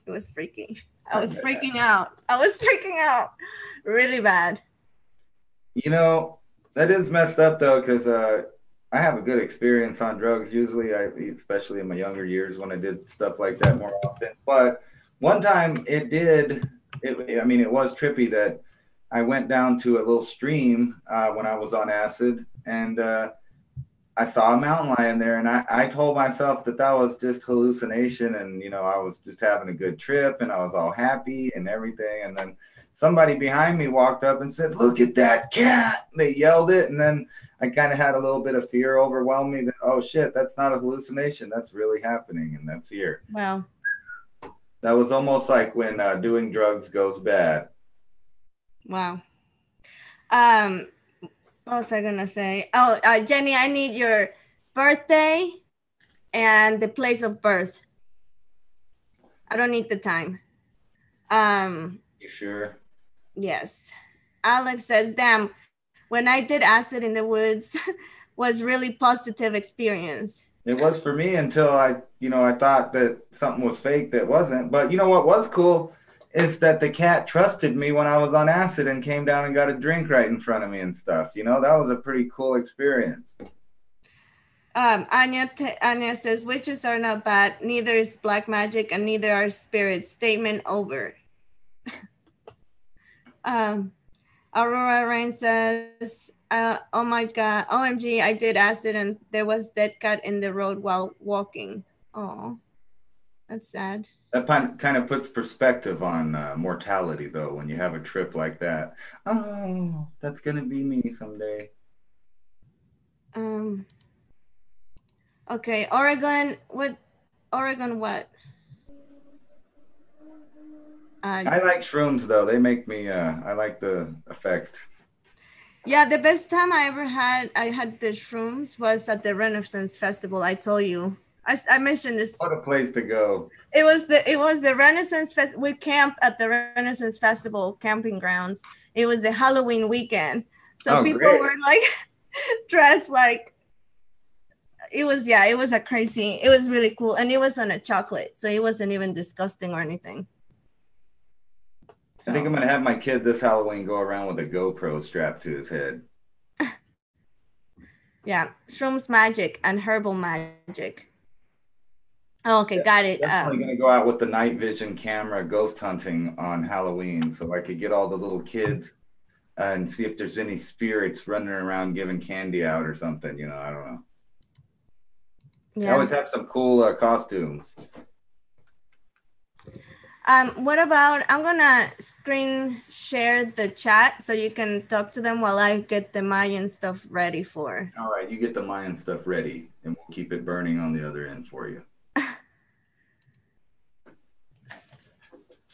It was freaking. I was freaking out. Really bad. That is messed up though, because I have a good experience on drugs. Usually, especially in my younger years when I did stuff like that more often. But one time it was trippy that I went down to a little stream when I was on acid, and I saw a mountain lion there, and I told myself that was just hallucination, and I was just having a good trip, and I was all happy and everything. And then somebody behind me walked up and said, "Look at that cat!" They yelled it, and then I kind of had a little bit of fear overwhelm me that, oh shit, that's not a hallucination, that's really happening, and that's here. Wow. That was almost like when doing drugs goes bad. Wow. What was I gonna say? Oh, Jenny, I need your birthday and the place of birth. I don't need the time. You sure? Yes. Alex says, damn, when I did acid in the woods was really positive experience. It was for me until I thought that something was fake that wasn't. But what was cool is that the cat trusted me when I was on acid and came down and got a drink right in front of me and stuff. That was a pretty cool experience. Anya says, witches are not bad. Neither is black magic and neither are spirits. Statement over. Aurora Rain says, oh my God, OMG, I did acid and there was dead cat in the road while walking. Oh, that's sad. That kind of puts perspective on mortality, though, when you have a trip like that. Oh, that's going to be me someday. Okay, Oregon, what? I like shrooms, though. They make me, I like the effect. Yeah, the best time I ever had, the shrooms was at the Renaissance Festival. I told you. I mentioned this. What a place to go. It was the Renaissance Festival. We camped at the Renaissance Festival camping grounds. It was the Halloween weekend. So people were like dressed like, it was really cool. And it was on a chocolate. So it wasn't even disgusting or anything. So. I think I'm going to have my kid this Halloween go around with a GoPro strapped to his head. Yeah, shrooms magic and herbal magic. Oh, okay, got it. Definitely gonna go out with the night vision camera ghost hunting on Halloween, so I could get all the little kids and see if there's any spirits running around giving candy out or something. You know, I don't know. They Yeah. always have some cool costumes. What about, I'm gonna screen share the chat so you can talk to them while I get the Mayan stuff ready for. All right, you get the Mayan stuff ready, and we'll keep it burning on the other end for you.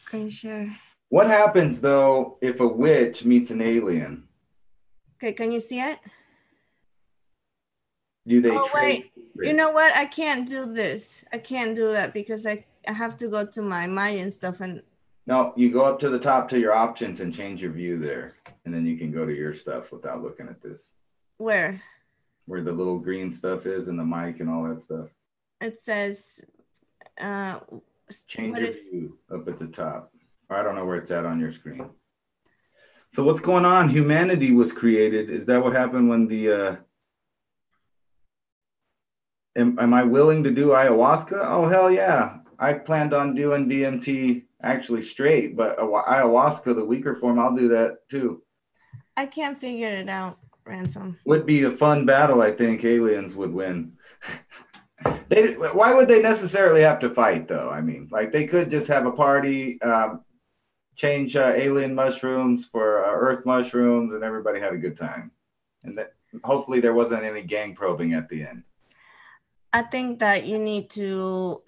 Screen share. What happens though if a witch meets an alien? Okay, can you see it? Do they Oh, trade? wait. You know what? I can't do this. I can't do that because I have to go to my Mayan stuff and. No, you go up to the top to your options and change your view there, and then you can go to your stuff without looking at this. Where? Where the little green stuff is and the mic and all that stuff. It says. Change your view up at the top. Or I don't know where it's at on your screen. So what's going on? Humanity was created. Is that what happened when the am I willing to do ayahuasca? Oh, hell yeah. I planned on doing DMT actually straight, but ayahuasca, the weaker form, I'll do that too. I can't figure it out, Ransom. Would be a fun battle. I think aliens would win. Why would they necessarily have to fight though? I mean, like they could just have a party, change alien mushrooms for earth mushrooms, and everybody had a good time. And that, hopefully there wasn't any gang probing at the end. I think that you need to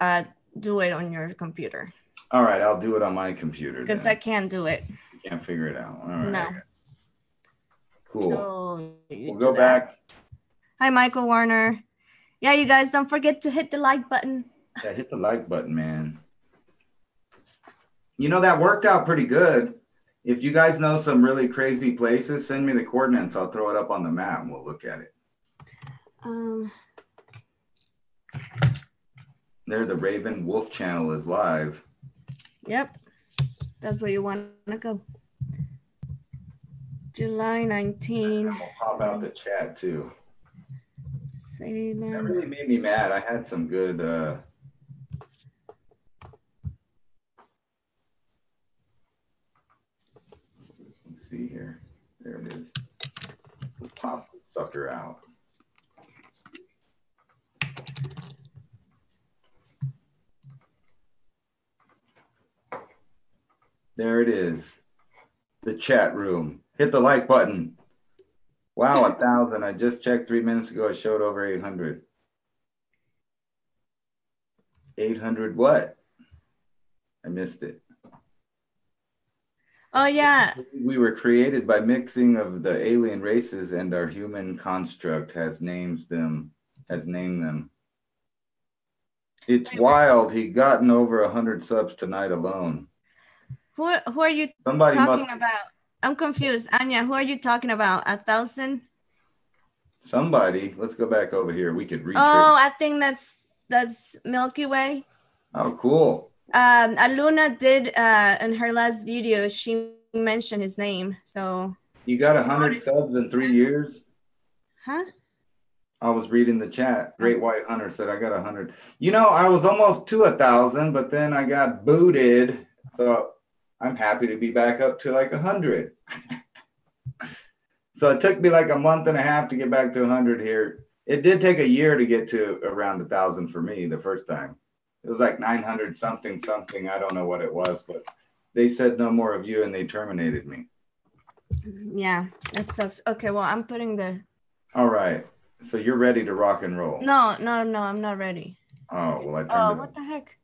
do it on your computer. All right, I'll do it on my computer. Because I can't do it. You can't figure it out. All right. No. Cool. So we'll go back. Hi, Michael Warner. Yeah, you guys, don't forget to hit the like button. Yeah, hit the like button, man. You know, that worked out pretty good. If you guys know some really crazy places, send me the coordinates. I'll throw it up on the map and we'll look at it. There, the Raven Wolf channel is live. Yep. That's where you want to go. July 19. I'll pop out the chat too. Salem. That really made me mad. I had some good let's see here. There it is. We'll pop the sucker out. There it is. The chat room. Hit the like button. Wow, 1,000. I just checked 3 minutes ago. It showed over 800. 800 what? I missed it. Oh, yeah. We were created by mixing of the alien races, and our human construct has named them. It's wild. He gotten over 100 subs tonight alone. Who are you talking about? I'm confused. Anya, who are you talking about? 1,000? Somebody. Let's go back over here. We could reach. Oh, I think that's Milky Way. Oh, cool. Aluna did in her last video, she mentioned his name. So you got 100 subs in 3 years? Huh? I was reading the chat. Great White Hunter said I got 100. You know, I was almost to 1,000, but then I got booted. So I'm happy to be back up to like 100. So it took me like a month and a half to get back to 100 here. It did take a year to get to around 1,000 for me the first time. It was like 900 something. I don't know what it was, but they said no more of you and they terminated me. Yeah, that sucks. Okay, well, I'm putting the. All right. So you're ready to rock and roll. No, I'm not ready. Oh, well, I turned it. What the heck?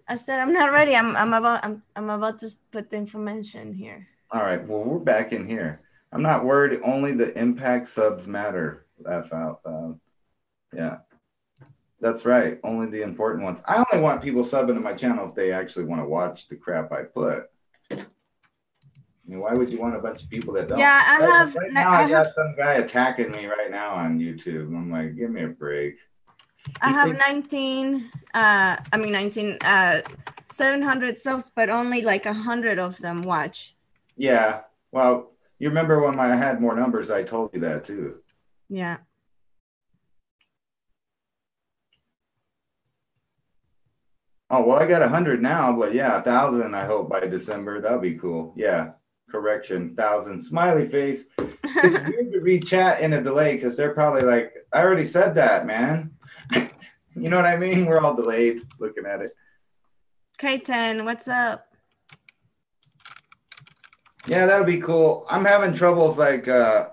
I said I'm not ready. I'm about to put the information here. All right. Well, we're back in here. I'm not worried. Only the impact subs matter. Laugh out. Yeah, that's right. Only the important ones. I only want people subbing to my channel if they actually want to watch the crap I put. I mean, why would you want a bunch of people that don't? Yeah, I got some guy attacking me right now on YouTube. I'm like, give me a break. I have 700 subs, but only like 100 of them watch. Yeah. Well, you remember when I had more numbers, I told you that too. Yeah. Oh, well, I got 100 now, but yeah, 1,000, I hope by December. That'll be cool. Yeah. Correction, 1,000. Smiley face. It's weird to read chat in a delay because they're probably like, I already said that, man. You know what I mean? We're all delayed looking at it. K10, what's up? Yeah, that'll be cool. I'm having troubles like I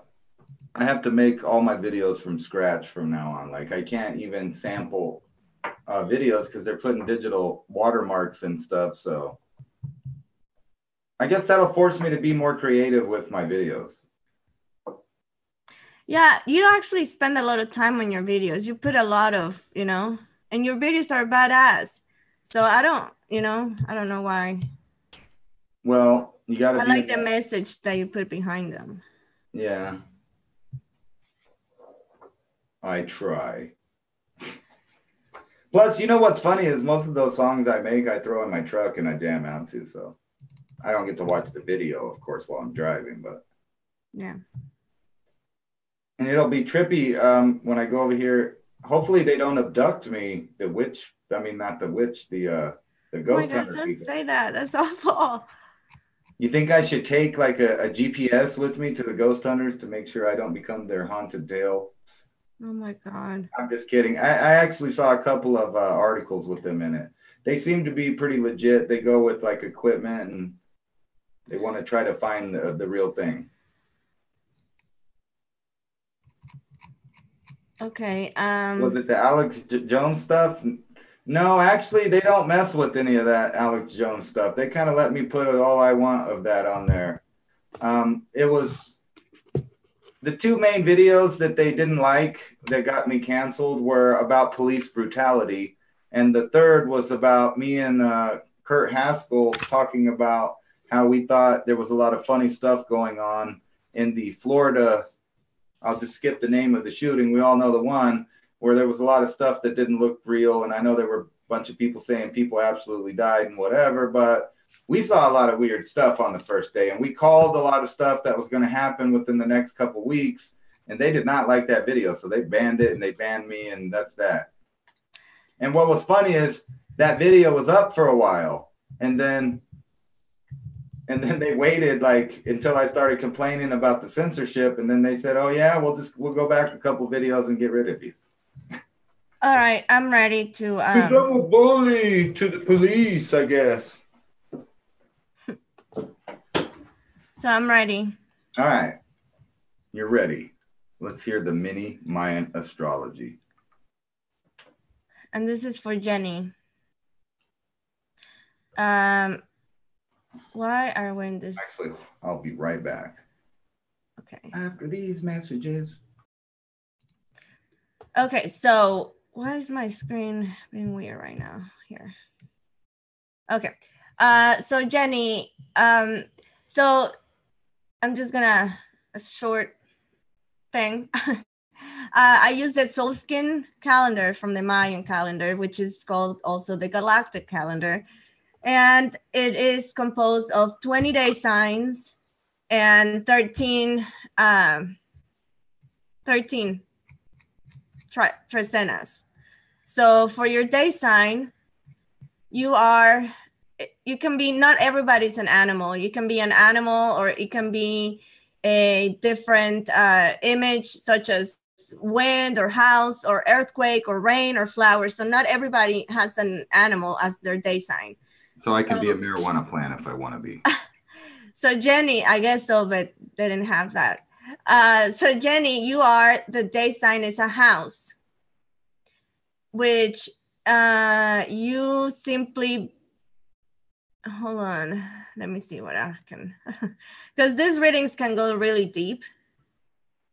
have to make all my videos from scratch from now on. Like I can't even sample videos because they're putting digital watermarks and stuff. So I guess that'll force me to be more creative with my videos. Yeah, you actually spend a lot of time on your videos. You put a lot of, and your videos are badass. So I don't know why. Well, you got to I be. like the message that you put behind them. Yeah. I try. Plus, you know what's funny is most of those songs I make, I throw in my truck and I jam out to. So I don't get to watch the video, of course, while I'm driving, but yeah. And it'll be trippy when I go over here. Hopefully, they don't abduct me. The witch. I mean, not the witch. The ghost hunter. Don't say that. That's awful. You think I should take like a GPS with me to the ghost hunters to make sure I don't become their haunted tale? Oh my God. I'm just kidding. I actually saw a couple of articles with them in it. They seem to be pretty legit. They go with like equipment and they want to try to find the real thing. Okay. Was it the Alex Jones stuff? No, actually, they don't mess with any of that Alex Jones stuff. They kind of let me put all I want of that on there. It was the two main videos that they didn't like that got me canceled were about police brutality. And the third was about me and Kurt Haskell talking about how we thought there was a lot of funny stuff going on in the Florida. I'll just skip the name of the shooting. We all know the one where there was a lot of stuff that didn't look real. And I know there were a bunch of people saying people absolutely died and whatever, but we saw a lot of weird stuff on the first day. And we called a lot of stuff that was going to happen within the next couple of weeks. And they did not like that video. So they banned it and they banned me. And that's that. And what was funny is that video was up for a while. And then they waited like until I started complaining about the censorship, and then they said, "Oh yeah, we'll go back a couple videos and get rid of you." All right, I'm ready to. Because I'm a bully to the police, I guess. So I'm ready. All right, you're ready. Let's hear the mini Mayan astrology. And this is for Jenny. Why are we in this? Actually, I'll be right back. Okay. After these messages. Okay, so why is my screen being weird right now? Here. Okay. So Jenny, so I'm just gonna a short thing. I use the soul skin calendar from the Mayan calendar, which is called also the galactic calendar. And it is composed of 20-day signs and 13 tricenas. So for your day sign, you can be, not everybody's an animal. You can be an animal, or it can be a different image, such as wind or house or earthquake or rain or flowers. So not everybody has an animal as their day sign. So I can be a marijuana plant if I want to be. So Jenny, I guess so, but they didn't have that. So Jenny, the day sign is a house, which you simply, hold on, let me see what I can, because these readings can go really deep.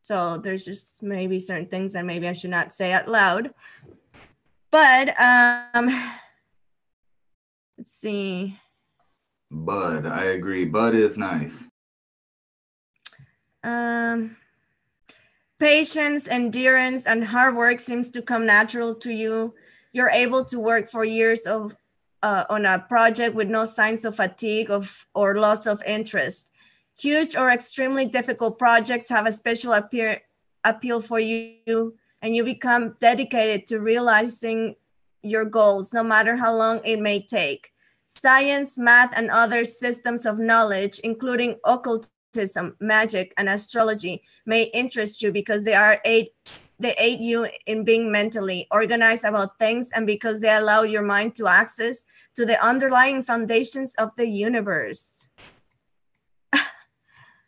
So there's just maybe certain things that maybe I should not say out loud. But let's see. Bud, I agree. Bud is nice. Patience, endurance, and hard work seems to come natural to you. You're able to work for years on a project with no signs of fatigue or loss of interest. Huge or extremely difficult projects have a special appeal for you, and you become dedicated to realizing your goals, no matter how long it may take. Science, math, and other systems of knowledge, including occultism, magic, and astrology, may interest you because they aid you in being mentally organized about things, and because they allow your mind to access to the underlying foundations of the universe.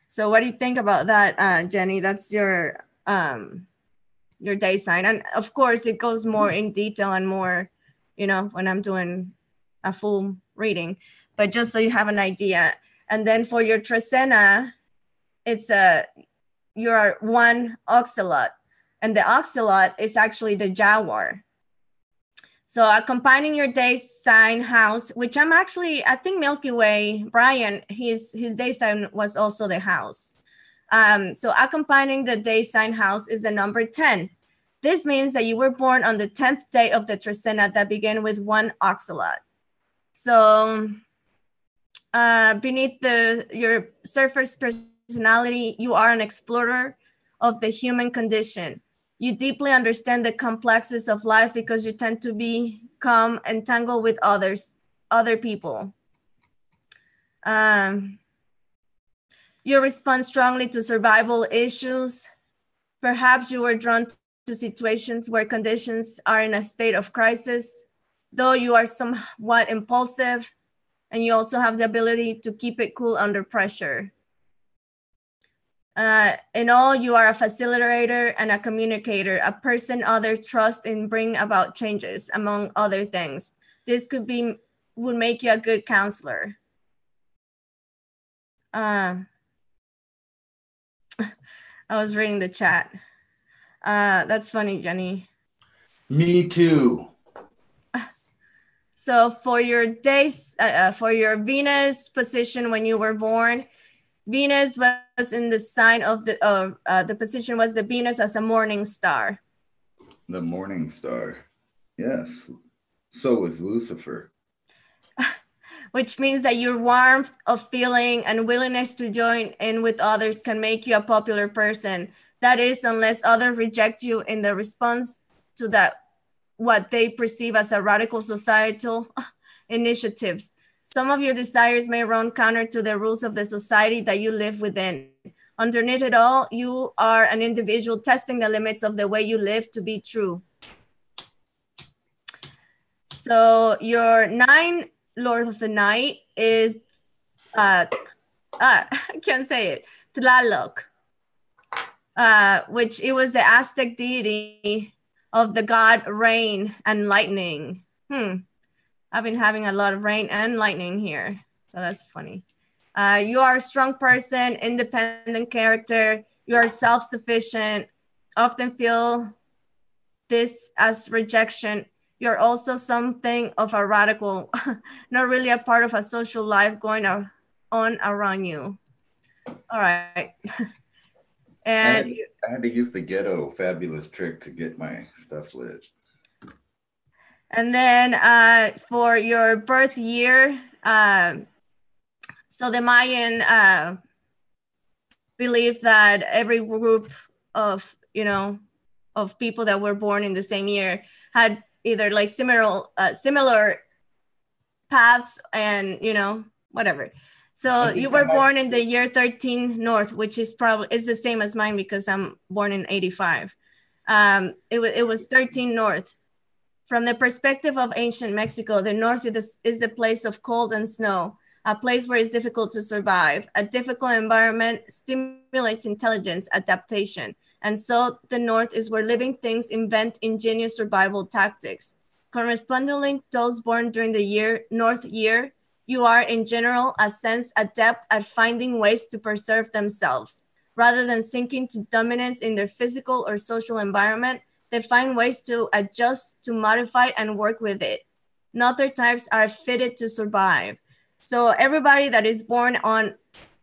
So what do you think about that, Jenny? That's your day sign. And of course, it goes more in detail and more, when I'm doing a full reading, but just so you have an idea. And then for your Trecena, you're one ocelot, and the ocelot is actually the jaguar. So combining your day sign house, which I think Milky Way, Brian, his day sign was also the house. So accompanying the day sign house is the number 10. This means that you were born on the 10th day of the Trecena that began with one ocelot. So beneath your surface personality, you are an explorer of the human condition. You deeply understand the complexes of life because you tend to become entangled with other people. You respond strongly to survival issues. Perhaps you were drawn to situations where conditions are in a state of crisis, though you are somewhat impulsive, and you also have the ability to keep it cool under pressure. In all, you are a facilitator and a communicator, a person others trust and bring about changes, among other things. This would make you a good counselor. I was reading the chat. That's funny, Jenny. Me too. So for your days, for your Venus position when you were born, Venus was in the sign of the position was the Venus as a morning star. The morning star. Yes. So was Lucifer. Which means that your warmth of feeling and willingness to join in with others can make you a popular person. That is, unless others reject you in the response to what they perceive as a radical societal initiatives. Some of your desires may run counter to the rules of the society that you live within. Underneath it all, you are an individual testing the limits of the way you live to be true. So your 9 Lord of the Night is, I can't say it, Tlaloc, which it was the Aztec deity of the god rain and lightning. I've been having a lot of rain and lightning here, so that's funny. You are a strong person, independent character. You are self-sufficient, often feel this as rejection. You're also something of a radical, not really a part of a social life going on around you. All right. And I had to use the ghetto fabulous trick to get my stuff lit. And then for your birth year, so the Mayan believe that every group of people that were born in the same year had either like similar paths and whatever. So you were born in the year 13 North, which is the same as mine because I'm born in 85. It was 13 North. From the perspective of ancient Mexico, the North is the place of cold and snow, a place where it's difficult to survive. A difficult environment stimulates intelligence, adaptation. And so the North is where living things invent ingenious survival tactics. Correspondingly, those born during the North year, you are in general a sense adept at finding ways to preserve themselves. Rather than sinking to dominance in their physical or social environment, they find ways to adjust, to modify, and work with it. Other types are fitted to survive. So everybody that is born on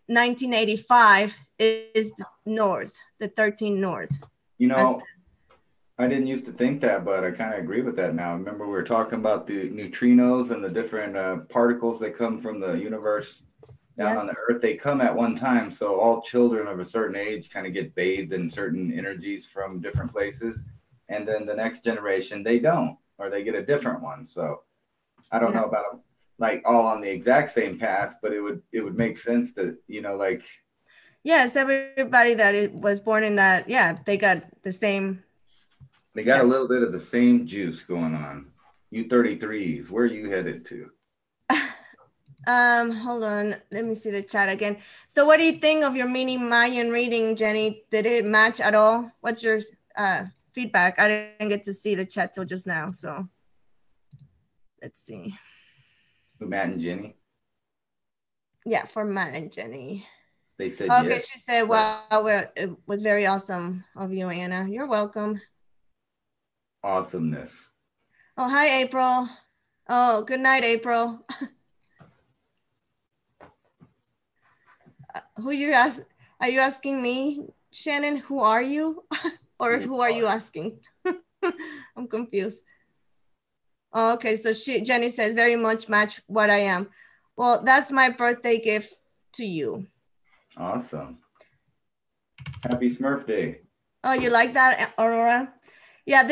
1985 is North, the 13 North. I didn't used to think that, but I kind of agree with that now. Remember we were talking about the neutrinos and the different particles that come from the universe down on the Earth. They come at one time, so all children of a certain age kind of get bathed in certain energies from different places. And then the next generation, they don't. or they get a different one. So I don't know about them like all on the exact same path, but it would make sense that, like. Yes, everybody that it was born in that, they got the same. They got a little bit of the same juice going on. You 33s, where are you headed to? Hold on. Let me see the chat again. So what do you think of your mini Mayan reading, Jenny? Did it match at all? What's your feedback? I didn't get to see the chat till just now, so let's see. Who, Matt and Jenny? Yeah, for Matt and Jenny. They said okay, yes. She said, well, it was very awesome of you, Anna. You're welcome. Awesomeness. Oh, hi, April. Oh, good night, April. Who you ask? Are you asking me, Shannon? Who are you? Or who are you asking? I'm confused. Oh, okay, so Jenny says very much match what I am. Well, that's my birthday gift to you. Awesome. Happy Smurf Day. Oh, you like that, Aurora? Yeah,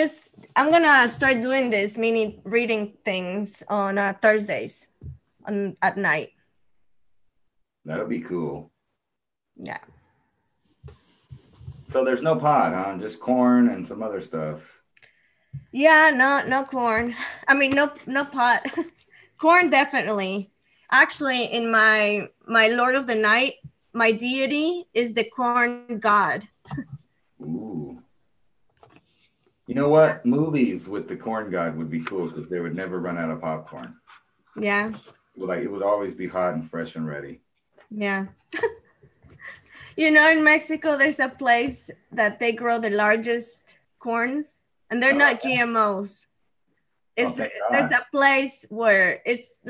I'm gonna start doing this mini reading things on Thursdays at night. That'll be cool. Yeah. So there's no pot, huh? Just corn and some other stuff. Yeah, no corn. I mean, no pot. Corn definitely. Actually, in my Lord of the Night, my deity is the corn god. Ooh. You know what? Movies with the corn god would be cool because they would never run out of popcorn. Yeah. Like it would always be hot and fresh and ready. Yeah. In Mexico, there's a place that they grow the largest corns, and they're not GMOs. There's a place where it's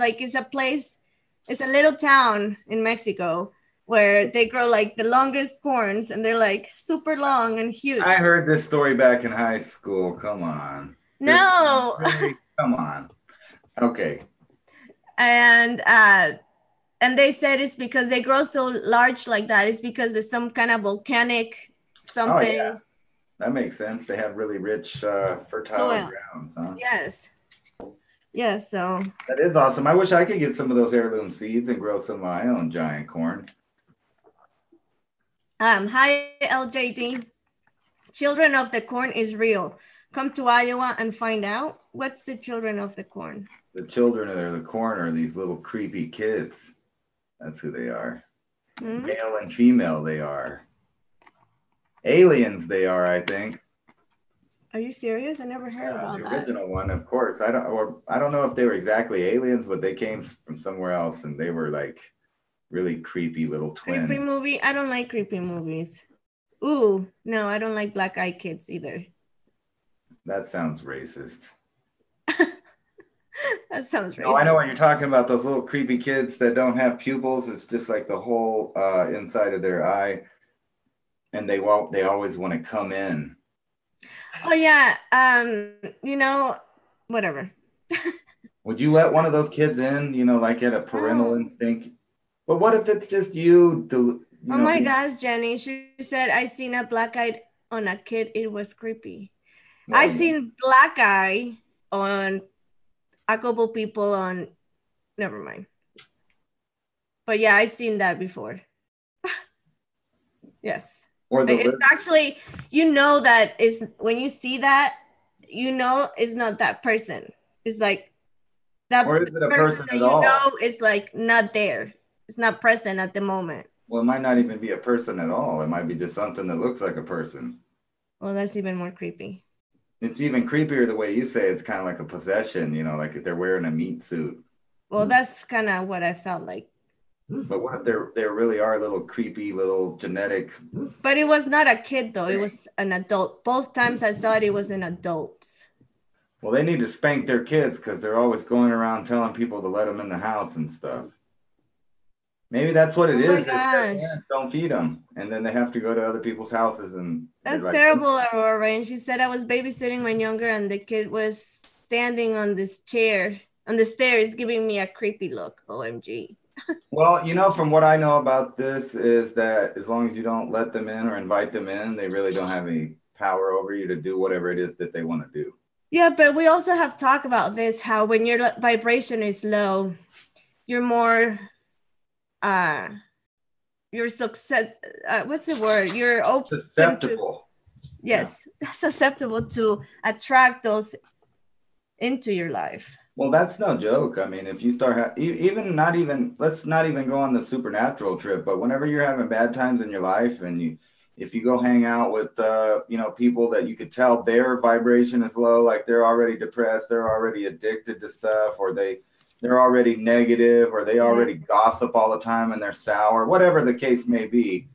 a little town in Mexico where they grow like the longest corns, and they're like super long and huge. I heard this story back in high school. Come on. No. Come on. Okay. And they said it's because they grow so large like that. It's because there's some kind of volcanic something. Oh, yeah. That makes sense. They have really rich, fertile grounds, huh? Yes. Yes, so. That is awesome. I wish I could get some of those heirloom seeds and grow some of my own giant corn. Hi, LJD. Children of the Corn is real. Come to Iowa and find out. What's the Children of the Corn? The children of the corn are these little creepy kids. That's who they are. Mm-hmm. Male and female they are. Aliens they are, I think. Are you serious? I never heard about the that. The original one, of course. I don't know if they were exactly aliens, but they came from somewhere else, and they were like really creepy little twins. Creepy movie? I don't like creepy movies. Ooh, no, I don't like Black Eyed Kids either. That sounds racist. That sounds racist. Oh, I know what you're talking about. Those little creepy kids that don't have pupils. It's just like the whole inside of their eye, and they always want to come in. Oh yeah, whatever. Would you let one of those kids in? Like at a parental instinct. But what if it's just you? Oh my gosh, Jenny! She said I seen a black eye on a kid. It was creepy. Well, I seen black eye on a couple people on. Never mind. But yeah, I seen that before. Yes. Or it's actually, that is when you see that, it's not that person. It's like that. Or is it a person at all? It's like not there. It's not present at the moment. Well, it might not even be a person at all. It might be just something that looks like a person. Well, that's even more creepy. It's even creepier the way you say it's kind of like a possession, like if they're wearing a meat suit. Well, that's kind of what I felt like. But what if there really are little creepy little genetic? But it was not a kid though. It was an adult. Both times I saw it was an adult. Well, they need to spank their kids because they're always going around telling people to let them in the house and stuff. Maybe that's what it is. Their parents don't feed them, and then they have to go to other people's houses and. That's terrible, Aurora. And she said I was babysitting when younger, and the kid was standing on this chair on the stairs, giving me a creepy look. OMG. Well, from what I know about this is that as long as you don't let them in or invite them in, they really don't have any power over you to do whatever it is that they want to do. Yeah, but we also have talked about this, how when your vibration is low, you're more you're success what's the word? You're open to, Susceptible. yes, susceptible to attract those into your life. Well, that's no joke. I mean, if you start even not even let's not even go on the supernatural trip, but whenever you're having bad times in your life and you if you go hang out with people that you could tell their vibration is low, like they're already depressed, they're already addicted to stuff, or they're already negative, or they already gossip all the time and they're sour, whatever the case may be,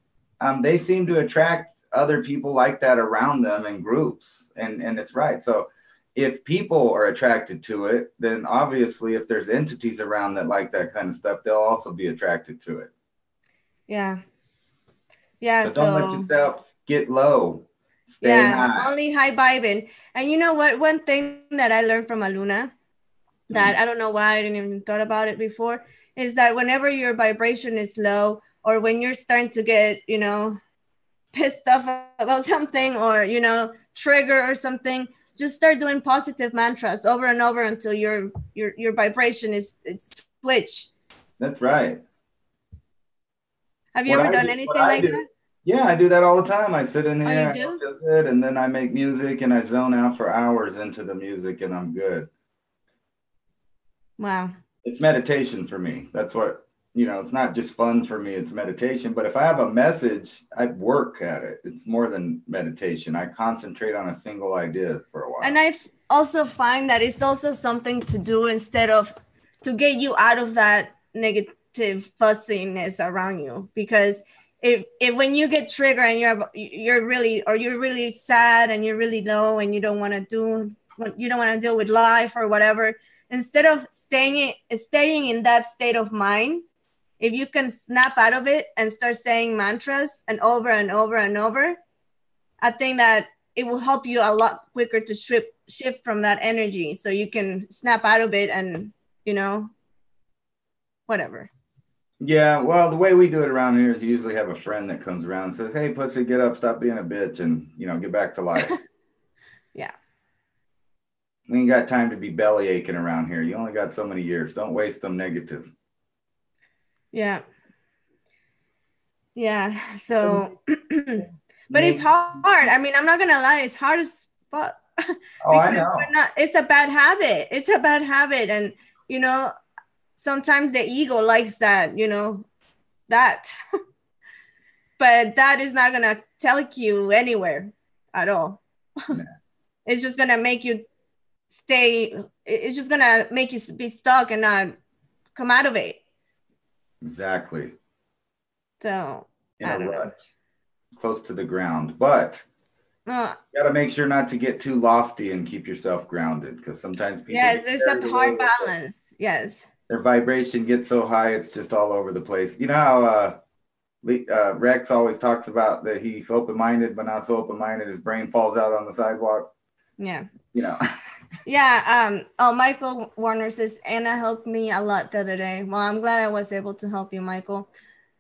they seem to attract other people like that around them in groups. And it's right. So if people are attracted to it, then obviously if there's entities around that like that kind of stuff, they'll also be attracted to it. Yeah. Yeah. So don't let yourself get low. Stay high. Only high vibing. And you know what? One thing that I learned from Aluna that I don't know why I didn't even thought about it before is that whenever your vibration is low, or when you're starting to get, pissed off about something, or, trigger or something, just start doing positive mantras over and over until your vibration is switch. That's right. Have you ever done anything like that? Yeah, I do that all the time. I sit in here, I feel good, and then I make music and I zone out for hours into the music and I'm good. Wow. It's meditation for me. That's what, it's not just fun for me, it's meditation. But if I have a message, I work at it. It's more than meditation. I concentrate on a single idea for a while. And I also find that it's also something to do instead of to get you out of that negative fussiness around you. Because if when you get triggered and you're really sad and you're really low and you don't want to deal with life or whatever, instead of staying in that state of mind, if you can snap out of it and start saying mantras and over and over and over, I think that it will help you a lot quicker to shift from that energy, so you can snap out of it and whatever. Yeah, well, the way we do it around here is you usually have a friend that comes around and says, "Hey, pussy, get up, stop being a bitch, and get back to life." Yeah. We ain't got time to be belly aching around here. You only got so many years. Don't waste them negative. Yeah. Yeah. So, but it's hard. I mean, I'm not gonna lie, it's hard as fuck. Oh, I know. It's a bad habit. It's a bad habit, and sometimes the ego likes that, that. But that is not gonna take you anywhere at all. Yeah. It's just gonna make you it's just gonna make you be stuck and not come out of it. Exactly. So in a rut, close to the ground. But you gotta make sure not to get too lofty and keep yourself grounded, because sometimes people there's a hard balance. Yes. Their vibration gets so high it's just all over the place. You know how Rex always talks about that he's open-minded but not so open-minded his brain falls out on the sidewalk? Yeah. Yeah. Michael Warner says Anna helped me a lot the other day. Well, I'm glad I was able to help you, Michael.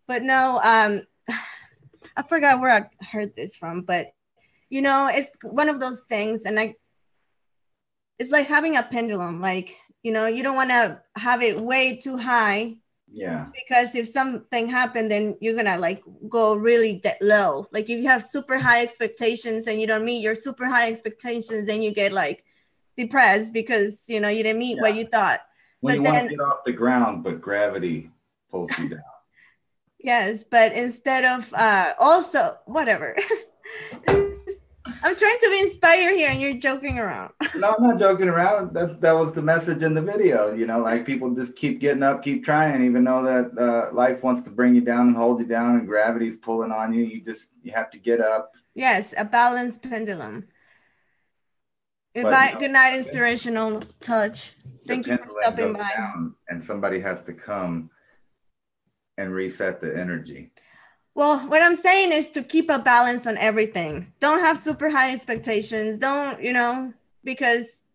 But no, I forgot where I heard this from, but it's one of those things, and it's like having a pendulum. Like, you don't want to have it way too high. Yeah. Because if something happened, then you're gonna go really low. Like if you have super high expectations and you don't meet your super high expectations, then you get depressed because you didn't meet what you thought. When you want to get off the ground, but gravity pulls you down. Yes, but instead of also whatever. I'm trying to inspire here and you're joking around. No, I'm not joking around. That was the message in the video. Like people just keep getting up, keep trying, even though that life wants to bring you down and hold you down and gravity's pulling on you. You have to get up. Yes, a balanced pendulum. Goodbye, good night, inspirational touch. Thank you for stopping by. And somebody has to come and reset the energy. Well, what I'm saying is to keep a balance on everything. Don't have super high expectations. Don't, because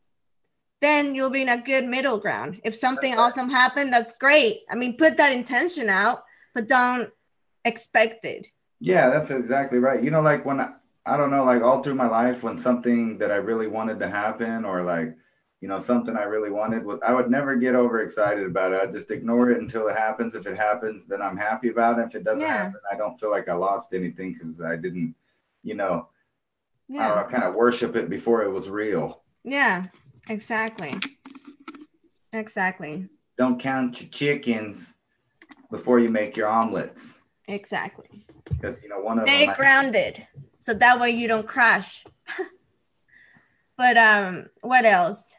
then you'll be in a good middle ground. If something awesome happened, that's great. I mean, put that intention out, but don't expect it. Yeah, that's exactly right. Like I don't know, like all through my life, when something that I really wanted to happen, or like, you know, something I really wanted, I would never get overexcited about it. I'd just ignore it until it happens. If it happens, then I'm happy about it. If it doesn't Yeah. happen, I don't feel like I lost anything because I didn't, you know, I don't Yeah. know, kind of worship it before it was real. Yeah. Exactly. Exactly. Don't count your chickens before you make your omelets. Exactly. Because, you know, one of them, Stay grounded. So that way you don't crash. But what else?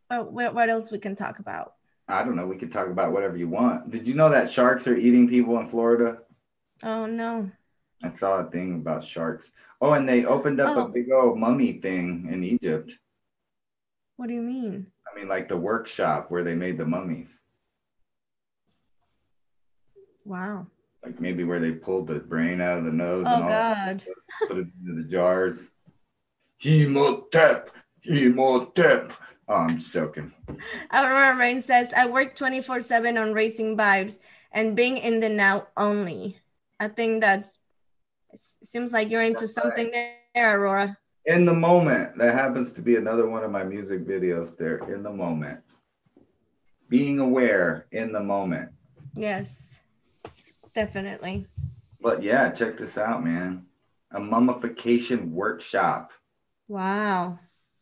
What else we can talk about? I don't know, we could talk about whatever you want. Did you know that sharks are eating people in Florida? Oh no. I saw a thing about sharks. Oh, and they opened up a Oh, big old mummy thing in Egypt. what do you mean? I mean, like the workshop where they made the mummies. Wow. Like maybe where they pulled the brain out of the nose and Oh all God. put it into the jars. Hemotep, Hemotep. Oh, I'm just joking. Aurora Rain says, I work 24/7 on raising vibes and being in the now only. I think seems like you're into something there, Aurora. In the moment. That happens to be another one of my music videos there. In the moment. Being aware in the moment. Yes, definitely. But yeah, check this out, man. A mummification workshop. Wow.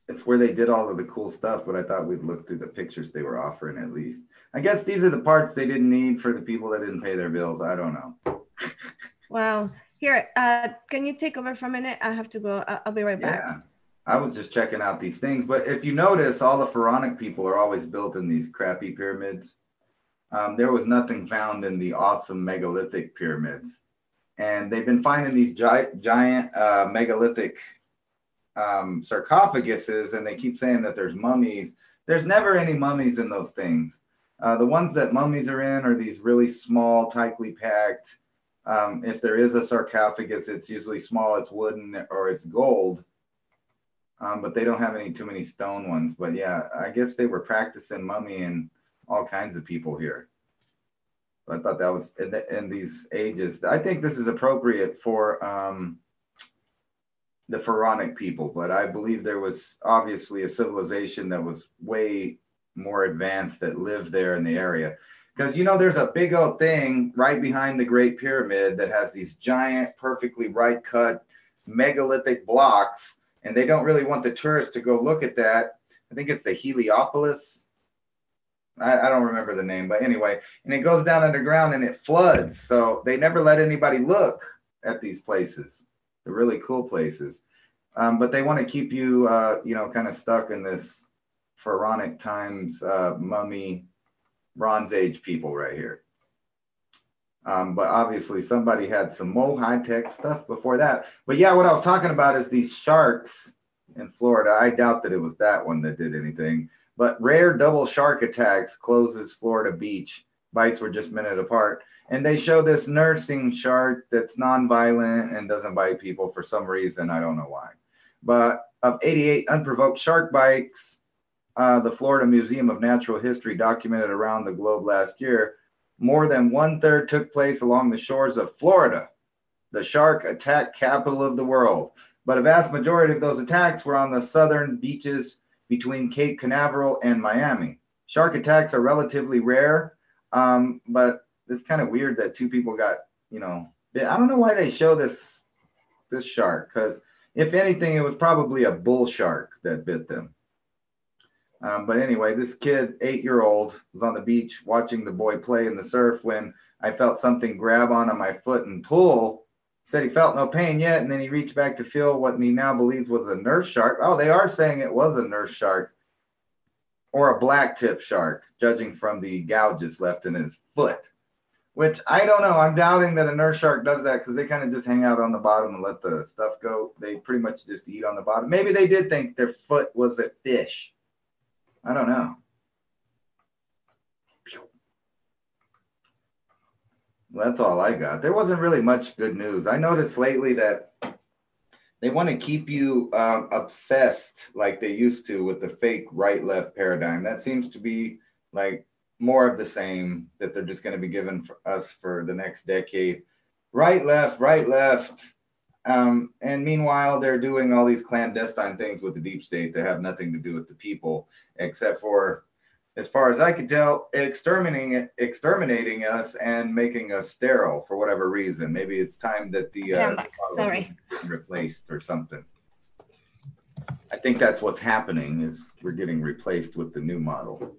It's where they did all of the cool stuff, but I thought we'd look through the pictures they were offering at least. I guess these are the parts they didn't need for the people that didn't pay their bills. I don't know. Wow. Here, can you take over for a minute? I have to go. I'll be right back. Yeah. I was just checking out these things, but if you notice, all the pharaonic people are always built in these crappy pyramids. There was nothing found in the awesome megalithic pyramids. And they've been finding these giant megalithic sarcophaguses, and they keep saying that there's mummies. There's never any mummies in those things. The ones that mummies are in are these really small, tightly packed. If there is a sarcophagus, it's usually small, it's wooden or it's gold. But they don't have too many stone ones. But yeah, I guess they were practicing mummying all kinds of people here. I thought that was in these ages. I think this is appropriate for the pharaonic people, but I believe there was obviously a civilization that was way more advanced that lived there in the area. Because, you know, there's a big old thing right behind the Great Pyramid that has these giant, perfectly right cut megalithic blocks, and they don't really want the tourists to go look at that. I think it's the Heliopolis. I don't remember the name, but anyway, and it goes down underground and it floods. So they never let anybody look at these places. They're really cool places. But they want to keep you, you know, kind of stuck in this pharaonic times, mummy, Bronze Age people right here. But obviously somebody had some more high-tech stuff before that. But yeah, what I was talking about is these sharks in Florida. I doubt that it was that one that did anything. But rare double shark attacks closes Florida beach. Bites were just minute apart. And they show this nursing shark that's nonviolent and doesn't bite people for some reason. I don't know why. But of 88 unprovoked shark bites, the Florida Museum of Natural History documented around the globe last year, more than 1/3 took place along the shores of Florida, the shark attack capital of the world. But a vast majority of those attacks were on the southern beaches between Cape Canaveral and Miami. Shark attacks are relatively rare, but it's kind of weird that two people got, you know, bit. I don't know why they show this shark, because if anything, it was probably a bull shark that bit them. But anyway, this kid, 8-year-old, was on the beach watching the boy play in the surf when I felt something grab onto my foot and pull. Said he felt no pain yet, and then he reached back to feel what he now believes was a nurse shark. Oh, they are saying it was a nurse shark or a black tip shark, judging from the gouges left in his foot. Which I don't know. I'm doubting that a nurse shark does that, because they kind of just hang out on the bottom and let the stuff go. They pretty much just eat on the bottom. Maybe they did think their foot was a fish. I don't know. Well, that's all I got. There wasn't really much good news. I noticed lately that they want to keep you obsessed like they used to with the fake right-left paradigm. That seems to be like more of the same that they're just going to be giving us for the next decade. Right, left, right, left. And meanwhile, they're doing all these clandestine things with the deep state that have nothing to do with the people, except for, as far as I could tell, exterminating us and making us sterile for whatever reason. Maybe it's time that the sorry, replaced or something. I think that's what's happening, is we're getting replaced with the new model.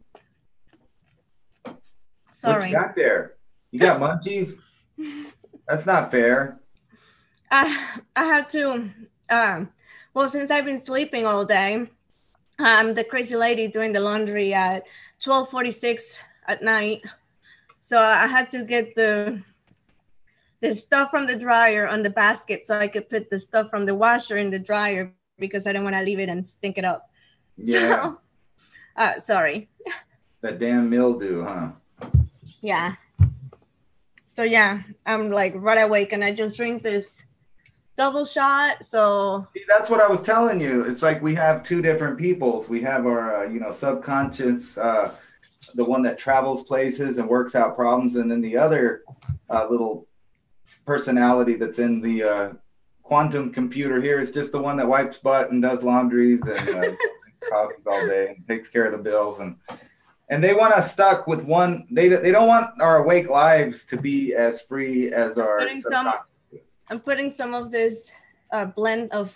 Sorry. What you got there? You got munchies? That's not fair. I had to, well, since I've been sleeping all day, I'm the crazy lady doing the laundry at 12:46 at night. So I had to get the stuff from the dryer on the basket so I could put the stuff from the washer in the dryer because I don't want to leave it and stink it up. Yeah. So, sorry. That damn mildew, huh? Yeah. So yeah, I'm like right awake and I just drink this double shot. So see, that's what I was telling you. It's like we have two different peoples. We have our, subconscious, the one that travels places and works out problems, and then the other little personality that's in the quantum computer here is just the one that wipes butt and does laundries and coffees all day and takes care of the bills, and they want us stuck with one. They don't want our awake lives to be as free as our subconscious. I'm putting some of this blend of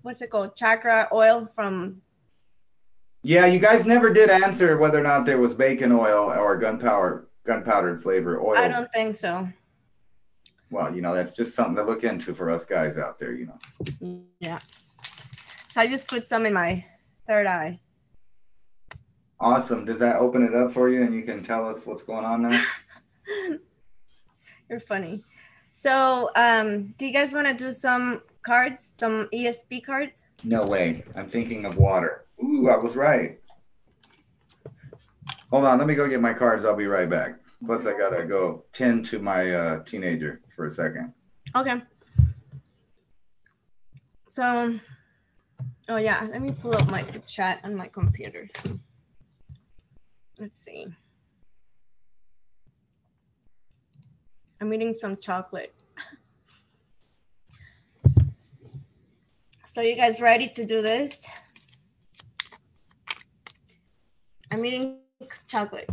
what's it called, chakra oil from. Yeah, you guys never did answer whether or not there was bacon oil or gunpowder flavor oil. I don't think so. Well, that's just something to look into for us guys out there, Yeah. So I just put some in my third eye. Awesome. Does that open it up for you and you can tell us what's going on now? You're funny. So do you guys want to do some cards, some ESP cards? No way. I'm thinking of water. Ooh, I was right. Hold on. Let me go get my cards. I'll be right back. Plus, I got to go tend to my teenager for a second. Okay. So, oh yeah, let me pull up my chat on my computer. Let's see. I'm eating some chocolate. So you guys ready to do this? I'm eating chocolate.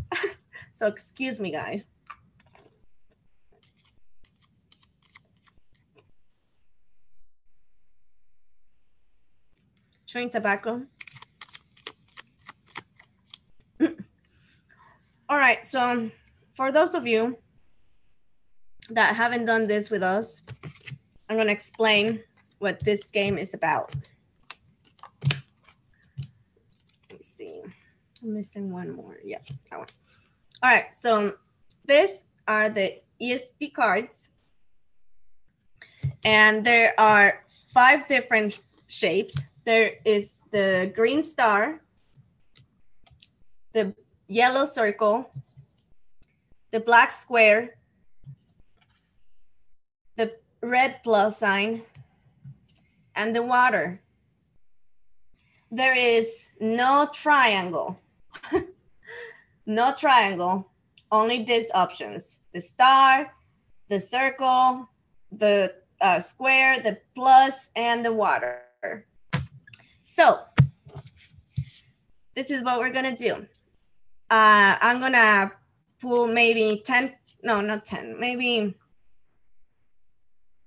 So excuse me, guys. Chewing tobacco. All right, so for those of you that haven't done this with us, I'm going to explain what this game is about. Let me see. I'm missing one more. Yeah, that one. All right, so these are the ESP cards. And there are 5 different shapes. There is the green star, the yellow circle, the black square, the red plus sign, and the water. There is no triangle. No triangle, only these options: the star, the circle, the square, the plus, and the water. So this is what we're gonna do. I'm gonna pull maybe 10, no, not 10, maybe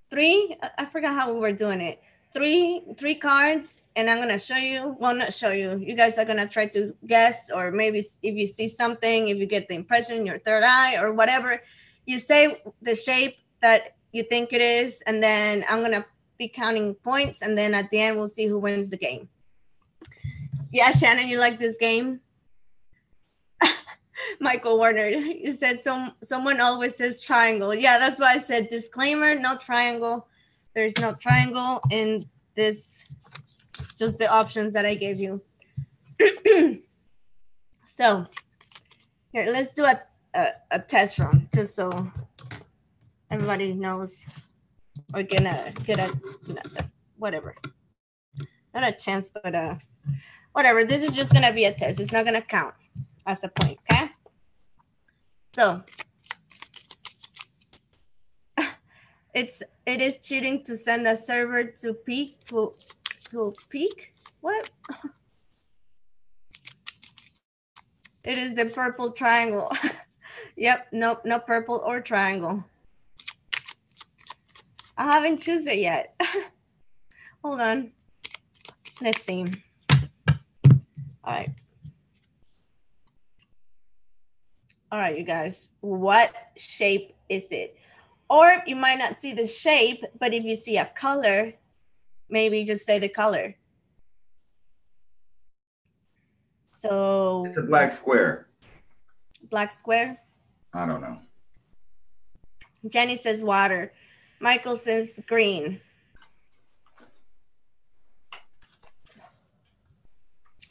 3. I forgot how we were doing it. 3 cards, and I'm gonna show you. Well, not show you. You guys are gonna try to guess, or maybe if you see something, if you get the impression, your third eye or whatever, you say the shape that you think it is, and then I'm gonna be counting points, and then at the end we'll see who wins the game. Yeah, Shannon, you like this game? Michael Warner, you said someone always says triangle. Yeah, that's why I said disclaimer, no triangle. There's no triangle in this, just the options that I gave you. So here, let's do a test run, just so everybody knows or get a whatever. Not a chance, but whatever. This is just gonna be a test. It's not gonna count as a point, okay? So It is cheating to send a server to peak to peak. What? It is the purple triangle. Yep, nope, no purple or triangle. I haven't chosen it yet. Hold on. Let's see. All right. All right, you guys. What shape is it? Or you might not see the shape, but if you see a color, maybe just say the color. So it's a black square. Black square? I don't know. Jenny says water. Michael says green.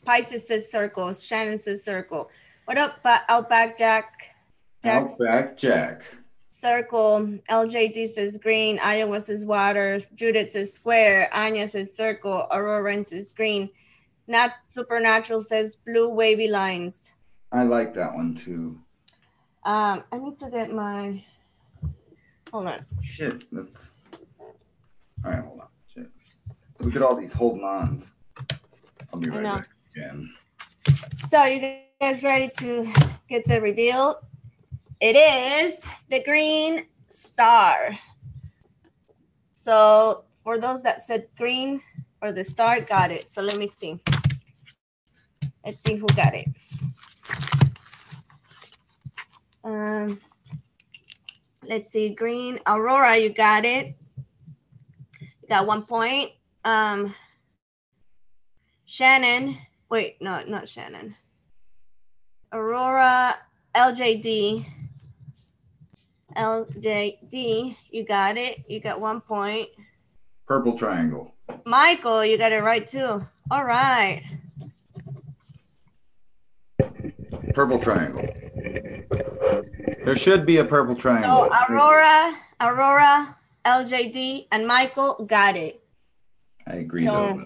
Pisces says circles. Shannon says circle. What up, Outback Jack? Outback Jack. Circle. LJD says green. Iowa says water. Judith says square. Anya says circle. Aurora says green. Not Supernatural says blue wavy lines. I like that one too. I need to get my. Hold on. Shit. That's. All right, hold on. Shit. Look at all these holding ons. I'll be right back again. So you guys ready to get the reveal? It is the green star. So for those that said green or the star, got it. So let me see. Let's see who got it. Let's see, green. Aurora, you got it. You got 1 point. Shannon, wait, no, not Shannon. Aurora, LJD, you got it. You got 1 point. Purple triangle. Michael, you got it right too. All right. Purple triangle. There should be a purple triangle. So Aurora, LJD, and Michael got it. I agree though.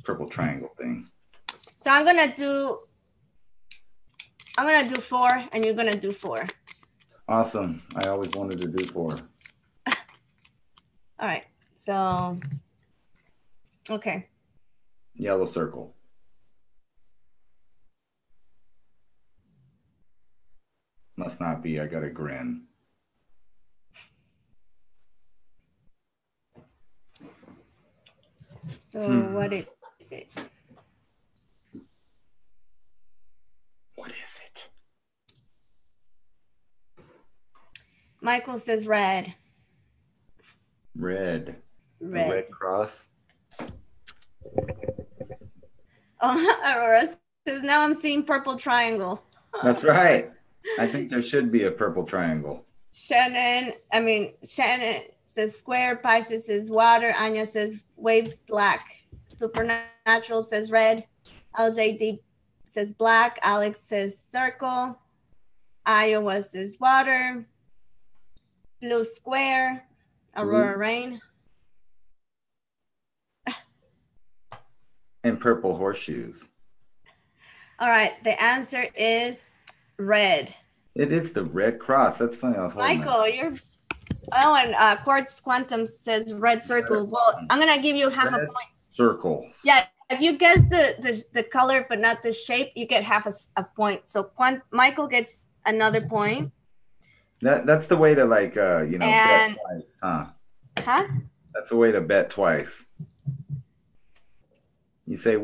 Purple triangle thing. So I'm gonna do 4 and you're gonna do 4. Awesome. I always wanted to do 4. All right. So okay. Yellow circle. Must not be. I got a grin. So what is it? What is it? Michael says red. Red. Red. A red cross. Oh, Aurora says now I'm seeing purple triangle. That's right. I think there should be a purple triangle. Shannon says square. Pisces says water. Anya says waves black. Supernatural says red. LJD says black. Alex says circle. Iowa says water. Blue square. Aurora rain. And purple horseshoes. All right. The answer is red. It is the red cross. That's funny. I was holding Michael, you're. Oh, and Quartz Quantum says red circle. Well, I'm gonna give you half a point. Circle. Yeah, if you guess the color but not the shape, you get half a point. So Michael gets another point. That's the way to bet twice, huh? Huh? That's the way to bet twice. You say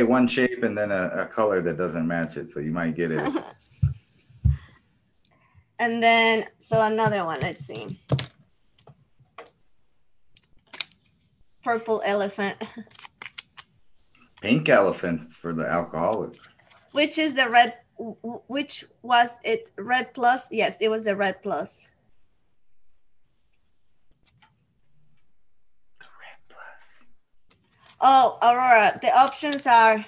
one shape and then a color that doesn't match it, so you might get it. And then, so another one, let's see. Purple elephant. Pink elephants for the alcoholics. Which is the red, which was it red plus? Yes, it was a red plus. The red plus. Oh, Aurora, the options are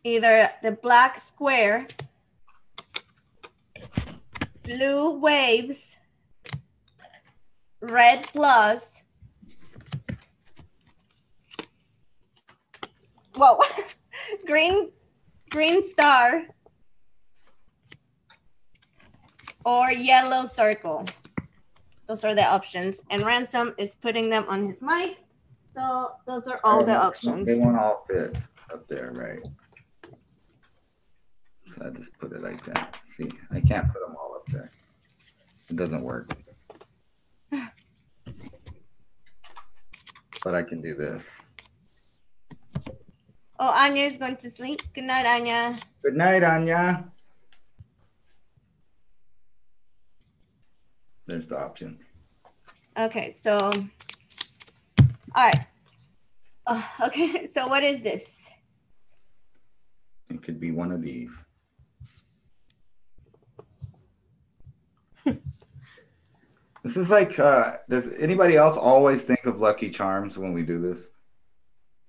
either the black square, blue waves, red plus. Whoa, green star, or yellow circle. Those are the options. And Ransom is putting them on his mic. So those are all the options. They won't all fit up there, right? So I just put it like that. See, I can't put them all up there. It doesn't work. But I can do this. Oh, Anya is going to sleep. Good night, Anya. Good night, Anya. There's the option. Okay, so, all right. Oh, okay, so what is this? It could be one of these. This is like, does anybody else always think of Lucky Charms when we do this?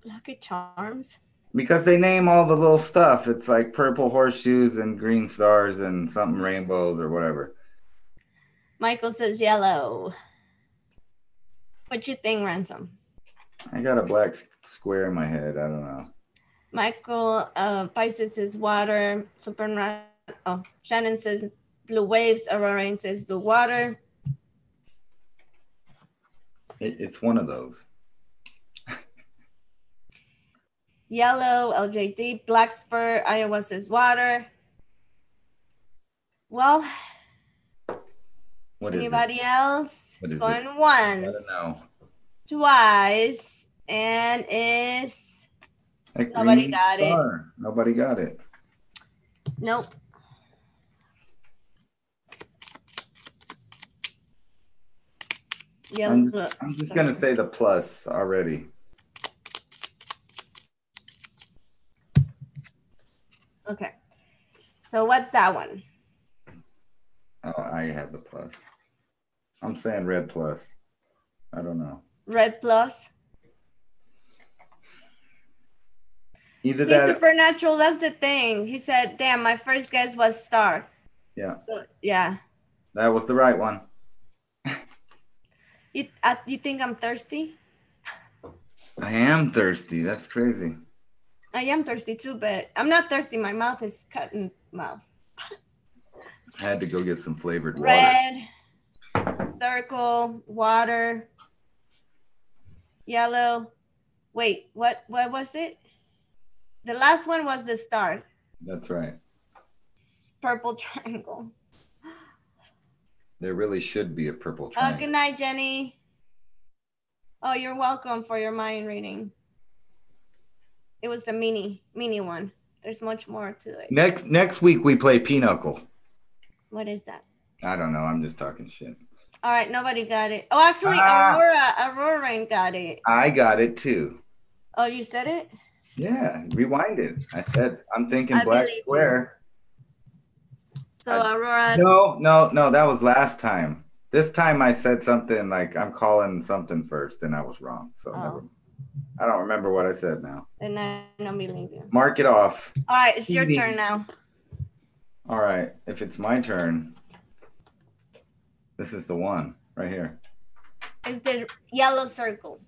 Lucky Charms? Because they name all the little stuff. It's like purple horseshoes and green stars and something rainbows or whatever. Michael says yellow. What you think, Ransom? I got a black square in my head. I don't know. Michael Pisces says water. Shannon says blue waves. Aurora says blue water. It's one of those. Yellow, LJD, black spur, Iowa says water. Well, what anybody else? What is going it? Once, I don't know. Twice, and is nobody got it. Nobody got it. Nope. I'm just going to say the plus already. Okay. So what's that one? Oh, I have the plus. I'm saying red plus. I don't know. Red plus. Either that. Supernatural, that's the thing. He said, damn, my first guess was star. Yeah. So, yeah. That was the right one. You think I'm thirsty? I am thirsty. That's crazy. I am thirsty too, but I'm not thirsty. My mouth is cut in mouth. I had to go get some flavored water. Red, circle, water, yellow. Wait, what was it? The last one was the star. That's right. Purple triangle. There really should be a purple triangle. Good night, Jenny. Oh, you're welcome for your mind reading. It was the mini one. There's much more to it. Next week we play Pinochle. What is that? I don't know. I'm just talking shit. All right, nobody got it. Oh, actually, Aurora got it. I got it too. Oh, you said it? Yeah, rewind it. I said I'm thinking black square. So Aurora. No, that was last time. This time I said something like I'm calling something first, and I was wrong. So I don't remember what I said now. And I don't believe you. Mark it off. All right, it's your turn now. All right, if it's my turn, this is the one right here. It's the yellow circle.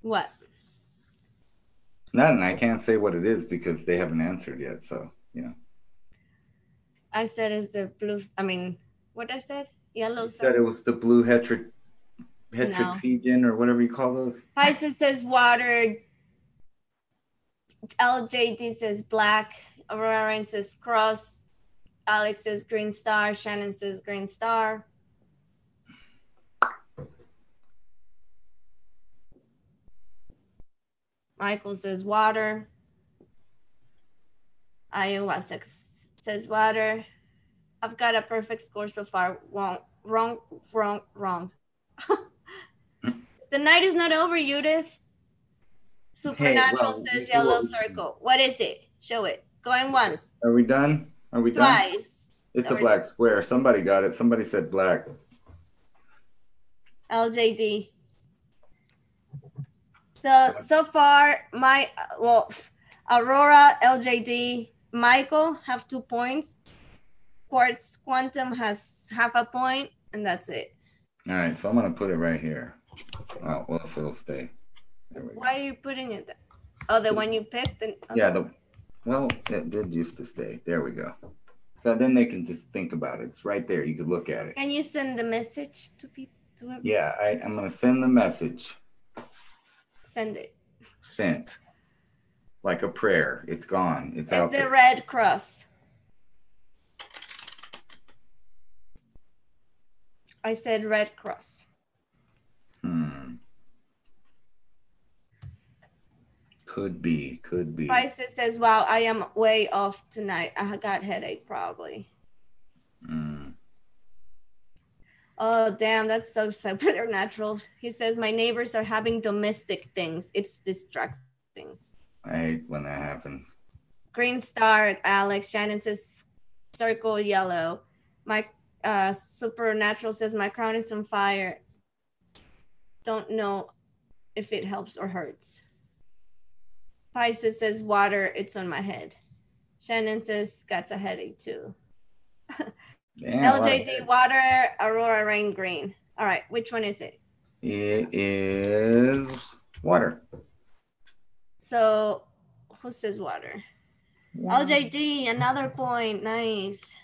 What? Nothing. I can't say what it is because they haven't answered yet. So, I said it's the blue. I mean, what I said? Yellow circle. You said it was the blue heteropigeon or whatever you call those. Hyson says water. LJD says black. Aurora says cross. Alex says green star. Shannon says green star. Michael says water. Iowa says water. I've got a perfect score so far. Wrong. The night is not over, Judith. Supernatural says yellow circle. What is it? Show it. Going once. Are we done? Are we done? Twice. It's a black square. Somebody got it. Somebody said black. LJD. So far, Aurora, LJD, Michael have 2 points. Quartz Quantum has half a point, and that's it. All right, so I'm gonna put it right here. Oh, well, if it'll stay. Why are you putting it there? Oh, the one you picked? Yeah, Well, it did used to stay. There we go. So then they can just think about it. It's right there. You could look at it. Can you send the message to people? To everyone? Yeah, I'm going to send the message. Send it. Sent. Like a prayer. It's gone. It's out It's the there. Red Cross. I said Red Cross. Could be. Pisces says, wow, I am way off tonight. I got headache probably. Oh, damn, that's so supernatural. He says, my neighbors are having domestic things. It's distracting. I hate when that happens. Green star, Alex. Shannon says, circle yellow. My supernatural says, my crown is on fire. Don't know if it helps or hurts. Pisces says, water, it's on my head. Shannon says, got a headache too. Damn, LJD, water, Aurora, rain, green. All right, which one is it? It is water. So, who says water? LJD, another point. Nice.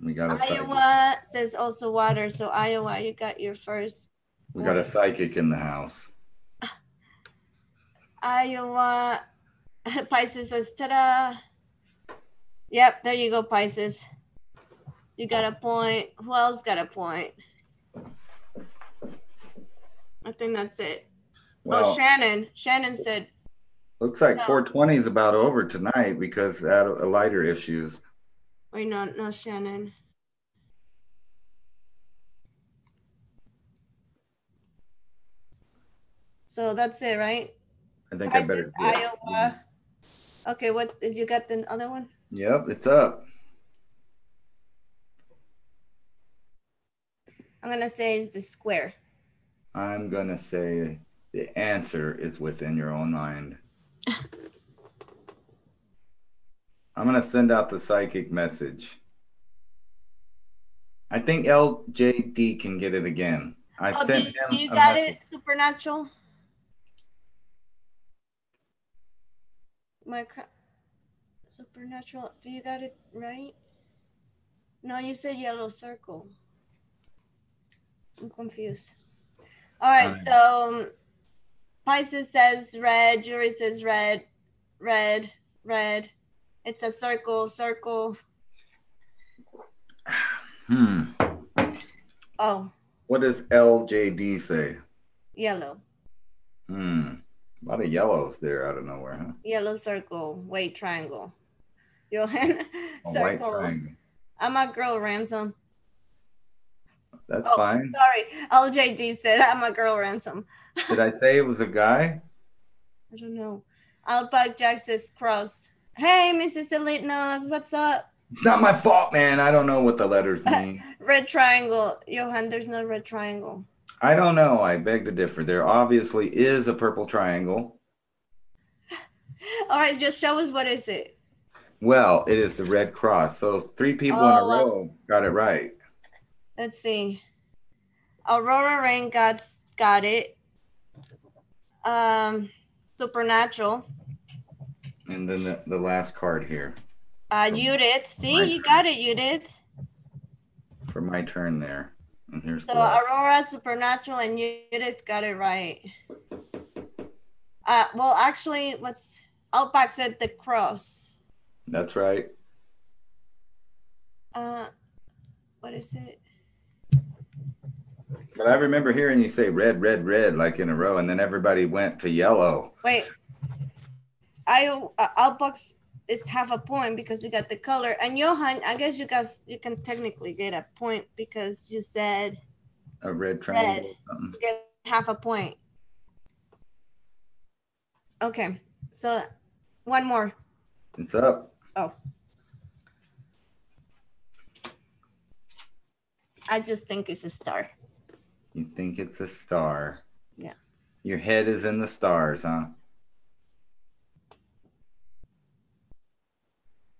We got a Iowa psychic. Says also water. So, Iowa, you got your first. We got a psychic in the house. Iowa, Pisces says, ta-da. Yep, there you go, Pisces. You got a point. Who else got a point? I think that's it. Well, Shannon. Shannon said. Looks like 420 is about over tonight because of lighter issues. Wait, no, Shannon. So that's it, right? I think I better get Iowa. Okay, what did you get the other one? Yep, it's up. I'm gonna say it's the square. I'm gonna say the answer is within your own mind. I'm gonna send out the psychic message. I think LJD can get it again. I sent him a message. You got it, supernatural? Supernatural, do you got it right? No, you said yellow circle. I'm confused. All right, so Pisces says red, Jury says red, red, red. It's a circle. Oh. What does LJD say? Yellow. A lot of yellows there out of nowhere, huh? Yellow circle, white triangle. Johan, circle. White triangle. I'm a girl, Ransom. That's fine. Sorry, LJD said I'm a girl, Ransom. Did I say it was a guy? I don't know. Outback Jack says cross. Hey, Mrs. Elite Knox, what's up? It's not my fault, man. I don't know what the letters mean. Red triangle. Johan, there's no red triangle. I don't know. I beg to differ. There obviously is a purple triangle. All right, just show us what is it. Well, it is the Red Cross. So 3 people in a row got it right. Let's see. Aurora Rain got it. Supernatural. And then the last card here. Judith. See, you got it, Judith. For my turn there. And here's so Aurora, Supernatural, and Judith got it right. Well, actually, Outback said the cross. That's right. What is it? But I remember hearing you say red, red, red, like in a row, and then everybody went to yellow. Wait. Outbox is half a point because you got the color. And Johan, I guess you can technically get a point because you said a red triangle. You get half a point. Okay, so one more. It's up. Oh. I just think it's a star. You think it's a star? Yeah. Your head is in the stars, huh?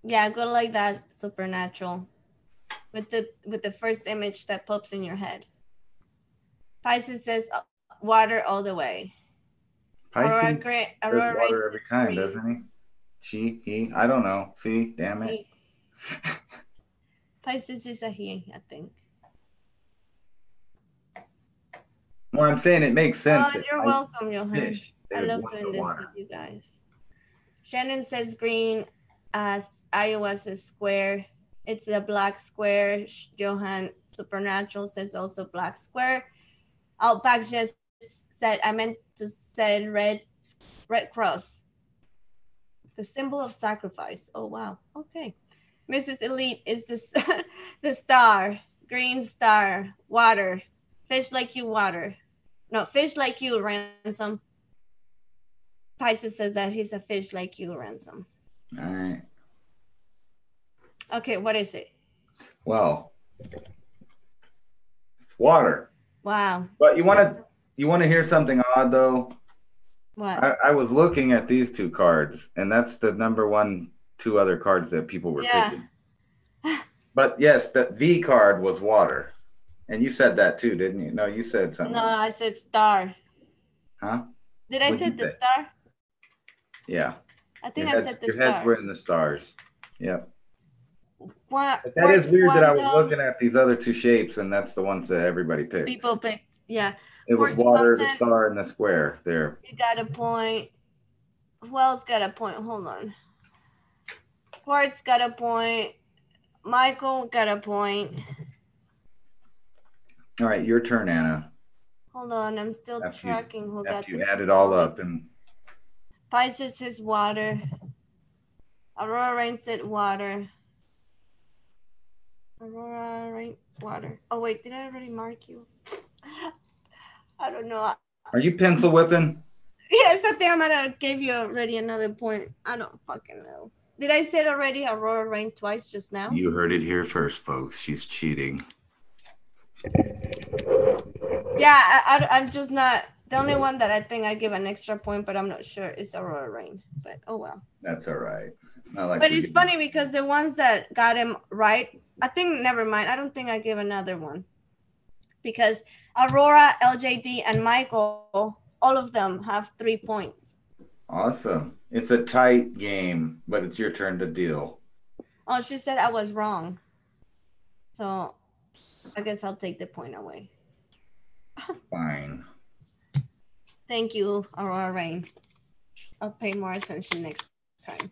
Yeah, go like that, Supernatural. With the first image that pops in your head. Pisces says water all the way. Pisces says water every time, doesn't he? She, he, I don't know. See, damn it. He. Pisces is a he, I think. Well, I'm saying it makes sense Oh, that you're welcome, Johan. fish, they I would love want doing the this water. with you guys. Shannon says green, Iowa says square. It's a black square. Johan Supernatural says also black square. Outbacks just said, I meant to say red cross. The symbol of sacrifice. Oh, wow. Okay. Mrs. Elite is this the star. Green star. Water. Fish like you, water. No, fish like you, Ransom. Pisces says that he's a fish like you, Ransom. All right. Okay, what is it? Well, it's water. Wow. But you want to hear something odd though? What? I was looking at these two cards, and that's the number one, two other cards that people were picking. But yes, the card was water. And you said that too, didn't you? No, you said something. No, I said star. Huh? Did I say the star? Yeah. I think I said the star. Your heads were in the stars. Yep. What? But that is weird that I was looking at these other two shapes, and that's the ones that everybody picked. People picked, yeah. It was water, the star, and the square there. You got a point. Who else got a point? Hold on. Quartz got a point. Michael got a point. All right, your turn, Anna. Hold on, I'm still tracking who got you add it all up. And Pisces is water. Aurora Rain said water. Aurora Rain, water. Oh, wait, did I already mark you? I don't know. Are you pencil whipping? Yes, I think I might have gave you already another point. I don't fucking know. Did I say it already, Aurora Rain, twice just now? You heard it here first, folks. She's cheating. Yeah, I'm just not. The only one that I think I give an extra point, but I'm not sure, is Aurora Rain. But oh well. That's all right. It's not like. But it's funny because the ones that got him right, I think, never mind. I don't think I give another one. Because Aurora, LJD, and Michael, all of them have 3 points. Awesome. It's a tight game, but it's your turn to deal. Oh, she said I was wrong. So I guess I'll take the point away. Fine. Thank you, Aurora Rain. I'll pay more attention next time.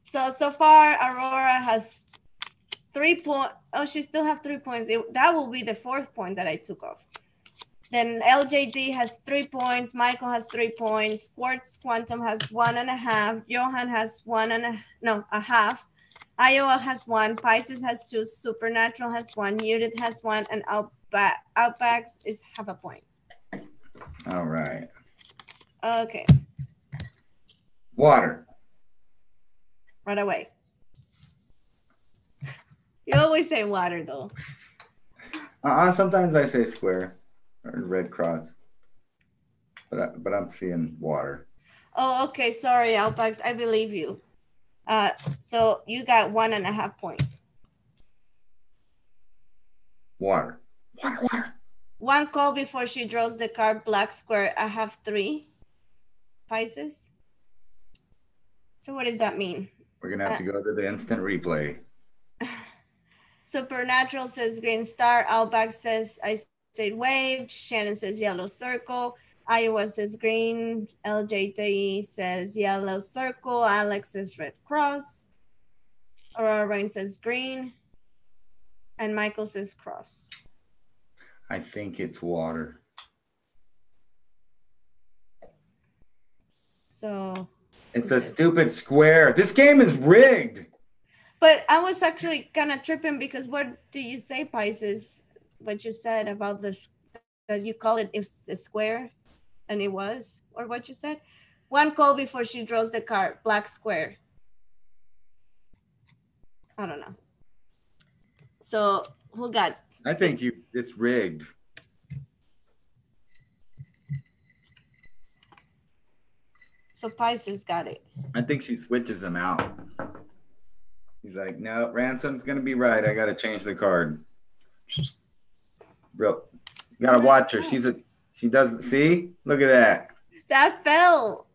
So far, Aurora has 3 points. Oh, she still have 3 points. That will be the 4th point that I took off. Then LJD has 3 points. Michael has 3 points. Quartz Quantum has 1.5. Johan has a half. Iowa has 1. Pisces has 2. Supernatural has 1. Judith has 1. And Outbacks is half a point. All right. Okay. Water. Right away. You always say water, though. Sometimes I say square or red cross, but I'm seeing water. Oh, okay. Sorry, Outbacks. I believe you. So you got 1.5 points. Water. 1 call before she draws the card, black square. I have 3. Pisces. So what does that mean? We're going to have to go to the instant replay. Supernatural says green star. Outback says I said wave. Shannon says yellow circle. Iowa says green. LJT says yellow circle. Alex says red cross. Aurora Rain says green. And Michael says cross. I think it's water. So it's a stupid square. This game is rigged. But I was actually kind of tripping because what do you say, Pisces? What you said about this, that you call it it's a square, and it was, or what you said? 1 call before she draws the card, black square. I don't know. So who got? I think it's rigged. So Pisces got it. I think she switches them out. He's like, no, Ransom's gonna be right. I gotta change the card. Bro, you gotta watch her. She doesn't see. Look at that. That fell.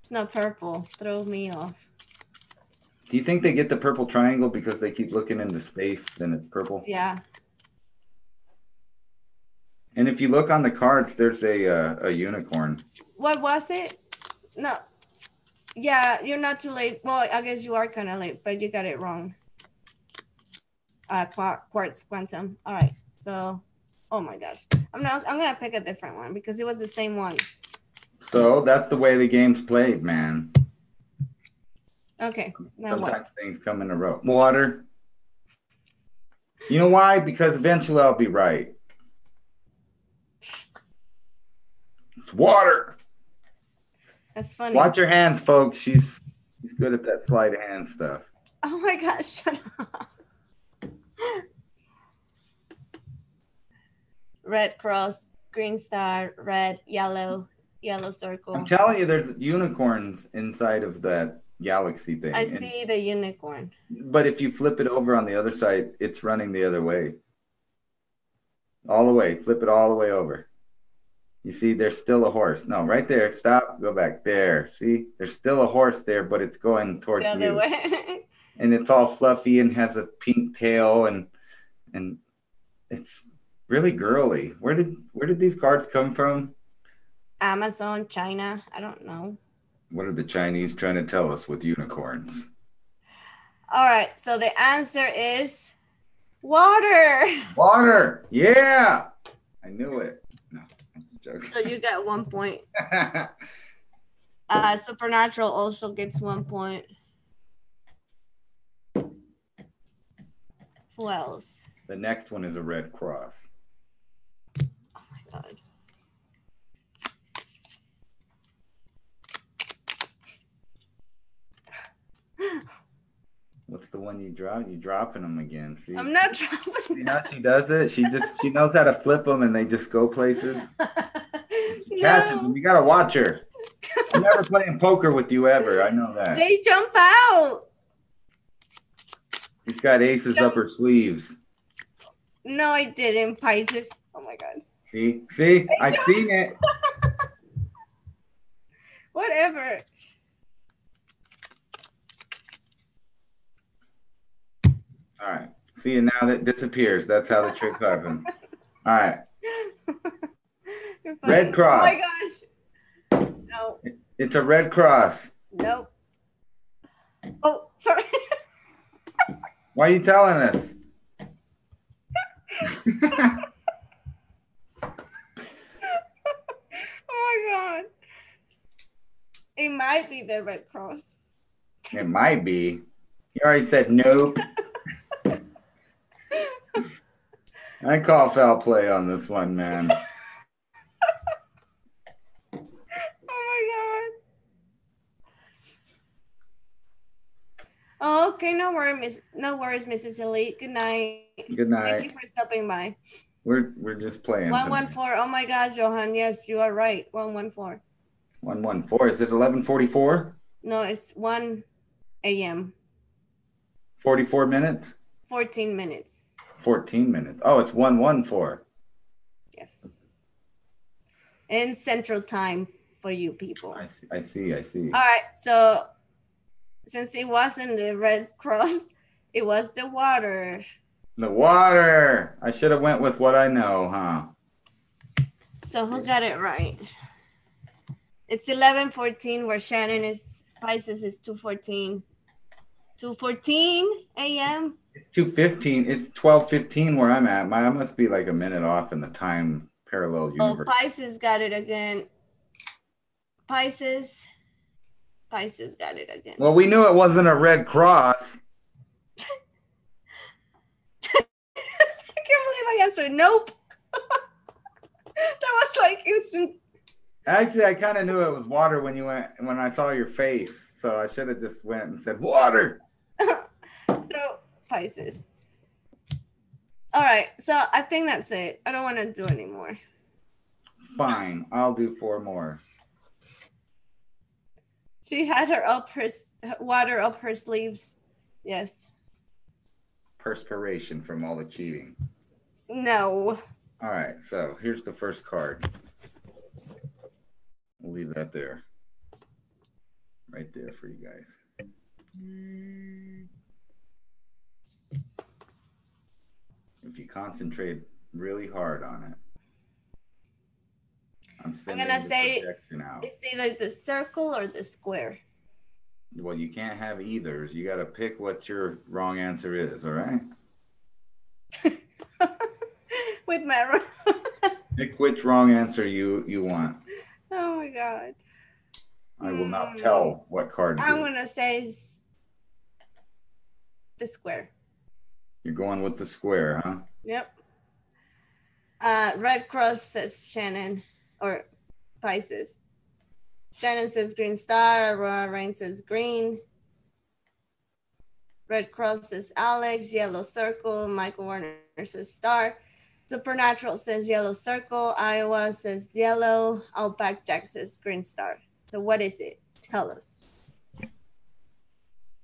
It's not purple. Throw me off. Do you think they get the purple triangle because they keep looking into space and it's purple? Yeah. And if you look on the cards, there's a unicorn. What was it? No. Yeah, you're not too late. Well, I guess you are kind of late, but you got it wrong. Quartz quantum. All right. So, oh my gosh, I'm gonna pick a different one because it was the same one. So that's the way the game's played, man. Okay. Now sometimes things come in a row. Water. You know why? Because eventually I'll be right. It's water. That's funny. Watch your hands, folks. She's good at that sleight of hand stuff. Oh my gosh, shut up. Red cross, green star, red, yellow circle. I'm telling you, there's unicorns inside of that galaxy thing. I see the unicorn. But if you flip it over on the other side, it's running the other way. All the way. Flip it all the way over. You see, there's still a horse. No, right there. Stop. Go back there. See, there's still a horse there, but it's going towards the other you. Way. And it's all fluffy and has a pink tail and it's really girly. Where did these cards come from? Amazon, China. I don't know. What are the Chinese trying to tell us with unicorns? All right. So the answer is water. Water. Yeah. I knew it. No, I'm just joking. So you got 1 point. Supernatural also gets 1 point. Who else? The next one is a red cross. Oh my God. What's the one you drop? You dropping them again? See? I'm not dropping. See how she does it? She knows how to flip them, and they just go places. She catches them. You gotta watch her. I'm never playing poker with you ever. I know that. They jump out. She's got aces up her sleeves. No, I didn't. Pisces. Oh my God. See, I seen it. Whatever. All right. See, and now that disappears. That's how the trick happens. All right. Red cross. Oh my gosh. No. It's a red cross. Nope. Oh, sorry. Why are you telling us? Oh my God. It might be the Red Cross. It might be. You already said nope. I call foul play on this one, man. Oh my God. Oh, okay, no worries, Mrs. Elite. Good night. Good night. Thank you for stopping by. We're just playing. 114. Oh my God, Johan. Yes, you are right. 114. 114. Is it 11:44? No, it's 1 a.m. 44 minutes? 14 minutes. 14 minutes. Oh, it's 114. Yes. In Central Time for you people. I see. All right. So since it wasn't the Red Cross, it was the water. The water. I should have went with what I know, huh? So who got it right? It's 11:14 where Shannon is. Pisces is 2:14. 2:14 a.m. It's 2:15. It's 12:15 where I'm at. I must be like a minute off in the time parallel universe. Oh, Pisces got it again. Pisces got it again. Well, we knew it wasn't a red cross. I can't believe I answered nope. That was like instant. Actually, I kind of knew it was water when I saw your face. So I should have just went and said water. So Pisces. All right. So I think that's it. I don't want to do anymore. Fine. I'll do 4 more. She had her water up her sleeves. Yes. Perspiration from all the cheating. No. All right. So here's the first card. We'll leave that there. right there for you guys. If you concentrate really hard on it. I'm gonna the say projection out. it's either the circle or the square. Well, you can't have either. You got to pick what your wrong answer is, all right? With my Pick which wrong answer you want. Oh my god. I will not tell what card. I'm gonna say the square. You're going with the square, huh? Yep. Red Cross says Shannon, or Pisces. Shannon says green star. Aurora Rain says green. Red Cross says Alex. Yellow circle. Michael Warner says star. Supernatural says yellow circle. Iowa says yellow. Outback Jack says green star. So what is it? Tell us.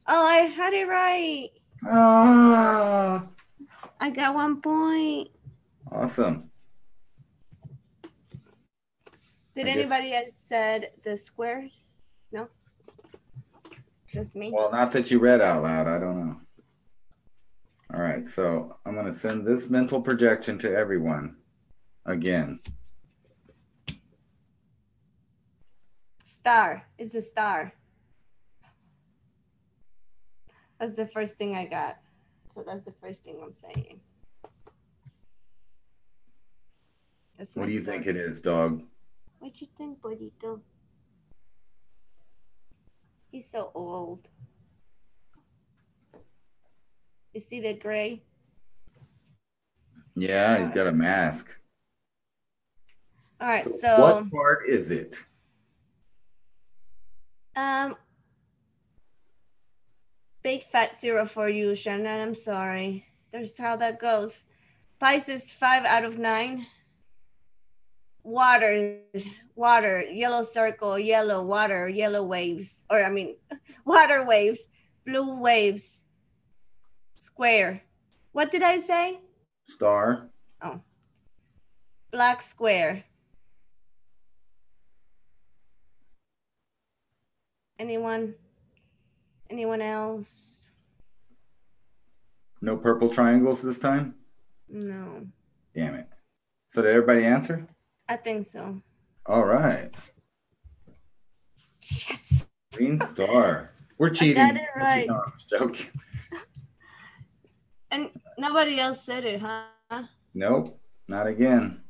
Oh, I had it right. Ah, I got 1 point. awesome. Did anybody else said the square? No? Just me? Well, not that you read out loud. I don't know. All right, so I'm going to send this mental projection to everyone again. Star is a star. That's the first thing I got. So that's the first thing I'm saying. What do you think it is, dog? What you think, Bonito? He's so old. You see the gray? Yeah, he's got a mask. All right, so what part is it? Big fat 0 for you, Shannon. I'm sorry. There's how that goes. Pisces 5 out of 9. Water, yellow circle, yellow water, yellow waves, or I mean, water waves, blue waves, square. What did I say? Star. Oh, black square. Anyone else? No purple triangles this time? No. Damn it. So did everybody answer? I think so. All right. Yes. Green star. We're cheating. I got it right. No, I'm just joking. And nobody else said it, huh? Nope, not again.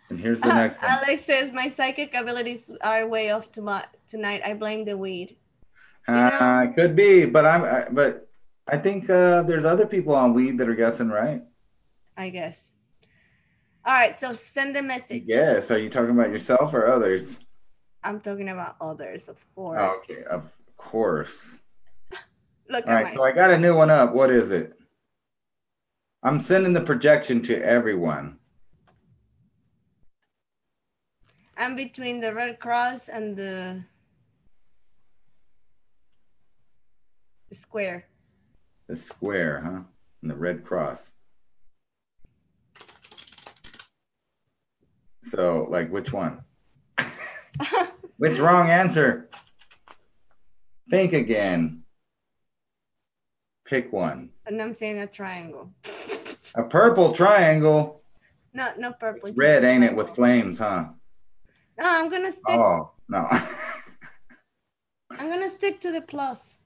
And here's the next one. Alex says, my psychic abilities are way off tonight. I blame the weed. Could be, but I think there's other people on weed that are guessing right. I guess. All right, so send the message. Yes. Are you talking about yourself or others? I'm talking about others, of course. Oh, okay, of course. Look All right, so I got a new one up. What is it? I'm sending the projection to everyone. I'm between the Red Cross and the square. The square, huh? And the Red Cross. So, like, which one? Which wrong answer? Think again. Pick one. And I'm saying a triangle. A purple triangle. No purple. It's red, ain't it, with flames, huh? No, I'm gonna stick. Oh, no. I'm gonna stick to the plus.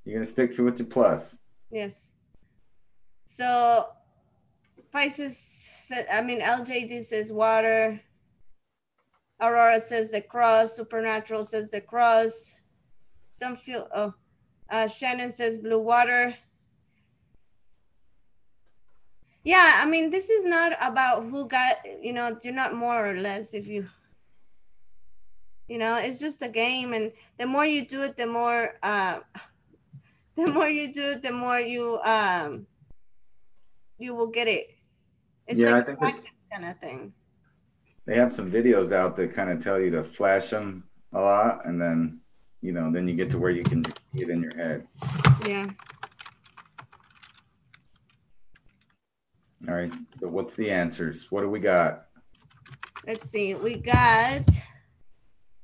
You're gonna stick with the plus. Yes. So Pisces said, LJD says water. Aurora says the cross. Supernatural says the cross. Don't feel, Shannon says blue water. Yeah, I mean, this is not about who got, you're not more or less if you, it's just a game. And the more you do it, the more you will get it. It's like a practice kind of thing. They have some videos out that kind of tell you to flash them a lot, and then, then you get to where you can see it in your head. Yeah. All right. So what's the answers? What do we got? Let's see. We got.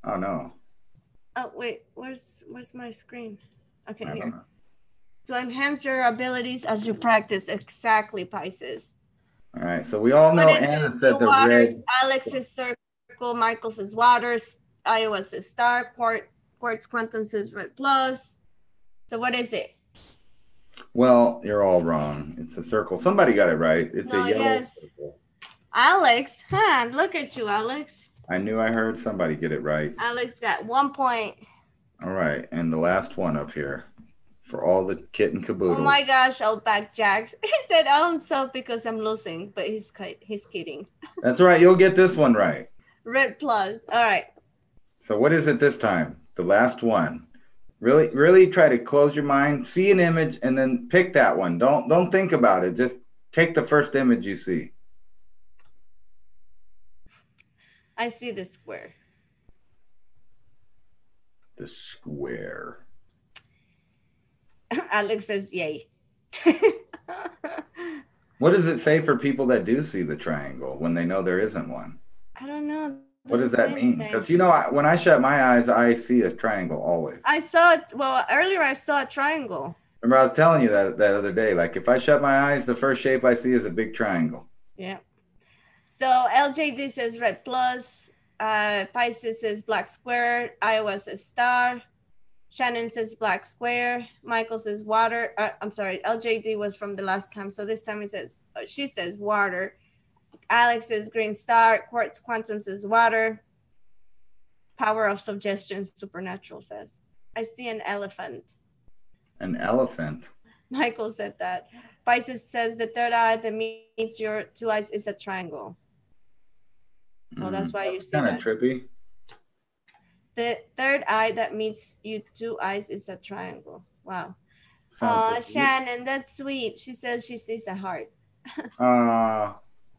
Oh, no. Oh wait, where's my screen? Okay, I don't here. know. To enhance your abilities as you practice. Exactly, Pisces. All right. So we all What know is Anna it? Blue said the waters. red. Alex's circle. Michael says waters. Iowa says star. Quartz quantum says red plus. So what is it? Well, you're all wrong. It's a circle. Somebody got it right. It's a No, yellow yes. circle. Alex, huh? Look at you, Alex. I knew I heard somebody get it right. Alex got 1 point. All right. And the last one up here for all the kit and caboodle. Oh my gosh, Outback Jacks. He said, "Oh, I'm so because I'm losing," but he's kidding. That's right. You'll get this one right. Red plus. All right. So what is it this time? The last one. Really, really try to close your mind, see an image, and then pick that one. Don't think about it. Just take the first image you see. I see the square. The square. Alex says, "Yay." What does it say for people that do see the triangle when they know there isn't one? I don't know. What does that mean? Because, you know, when I shut my eyes, I see a triangle always. I saw it. Well, earlier I saw a triangle. Remember, I was telling you that other day. Like, if I shut my eyes, the first shape I see is a big triangle. Yeah. So LJD says red plus. Pisces says black square. Iowa says star. Shannon says black square. Michael says water. I'm sorry. LJD was from the last time. So this time she says water. Alex says green star. Quartz quantum says water. Power of suggestion supernatural says. I see an elephant. An elephant. Michael said that. Pisces says the third eye that meets your two eyes is a triangle. Well, that's why you see that. Kind of trippy. The third eye that meets you two eyes is a triangle. Wow. Shannon, that's sweet. She says she sees a heart.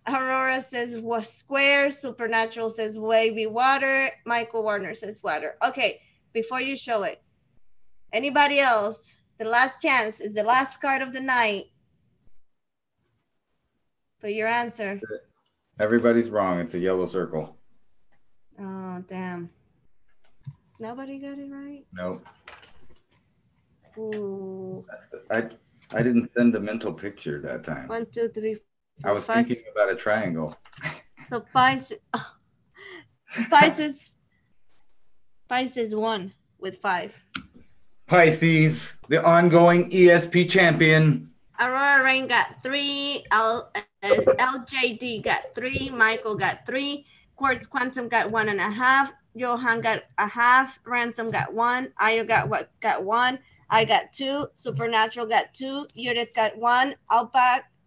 Aurora says was square. Supernatural says wavy water. Michael Warner says water. Okay, before you show it, anybody else? The last chance is the last card of the night. Put your answer. Everybody's wrong. It's a yellow circle. Oh, damn. Nobody got it right? Nope. Ooh. I didn't send a mental picture that time. 1, 2, 3, 4, I was 5. thinking about a triangle. So Pisces won with 5. Pisces, the ongoing ESP champion. Aurora Rain got 3. LJD got 3. Michael got 3. Quartz Quantum got 1.5. Johan got 1/2. Ransom got 1. Ayo got 1. I got 2. Supernatural got 2. Judith got 1.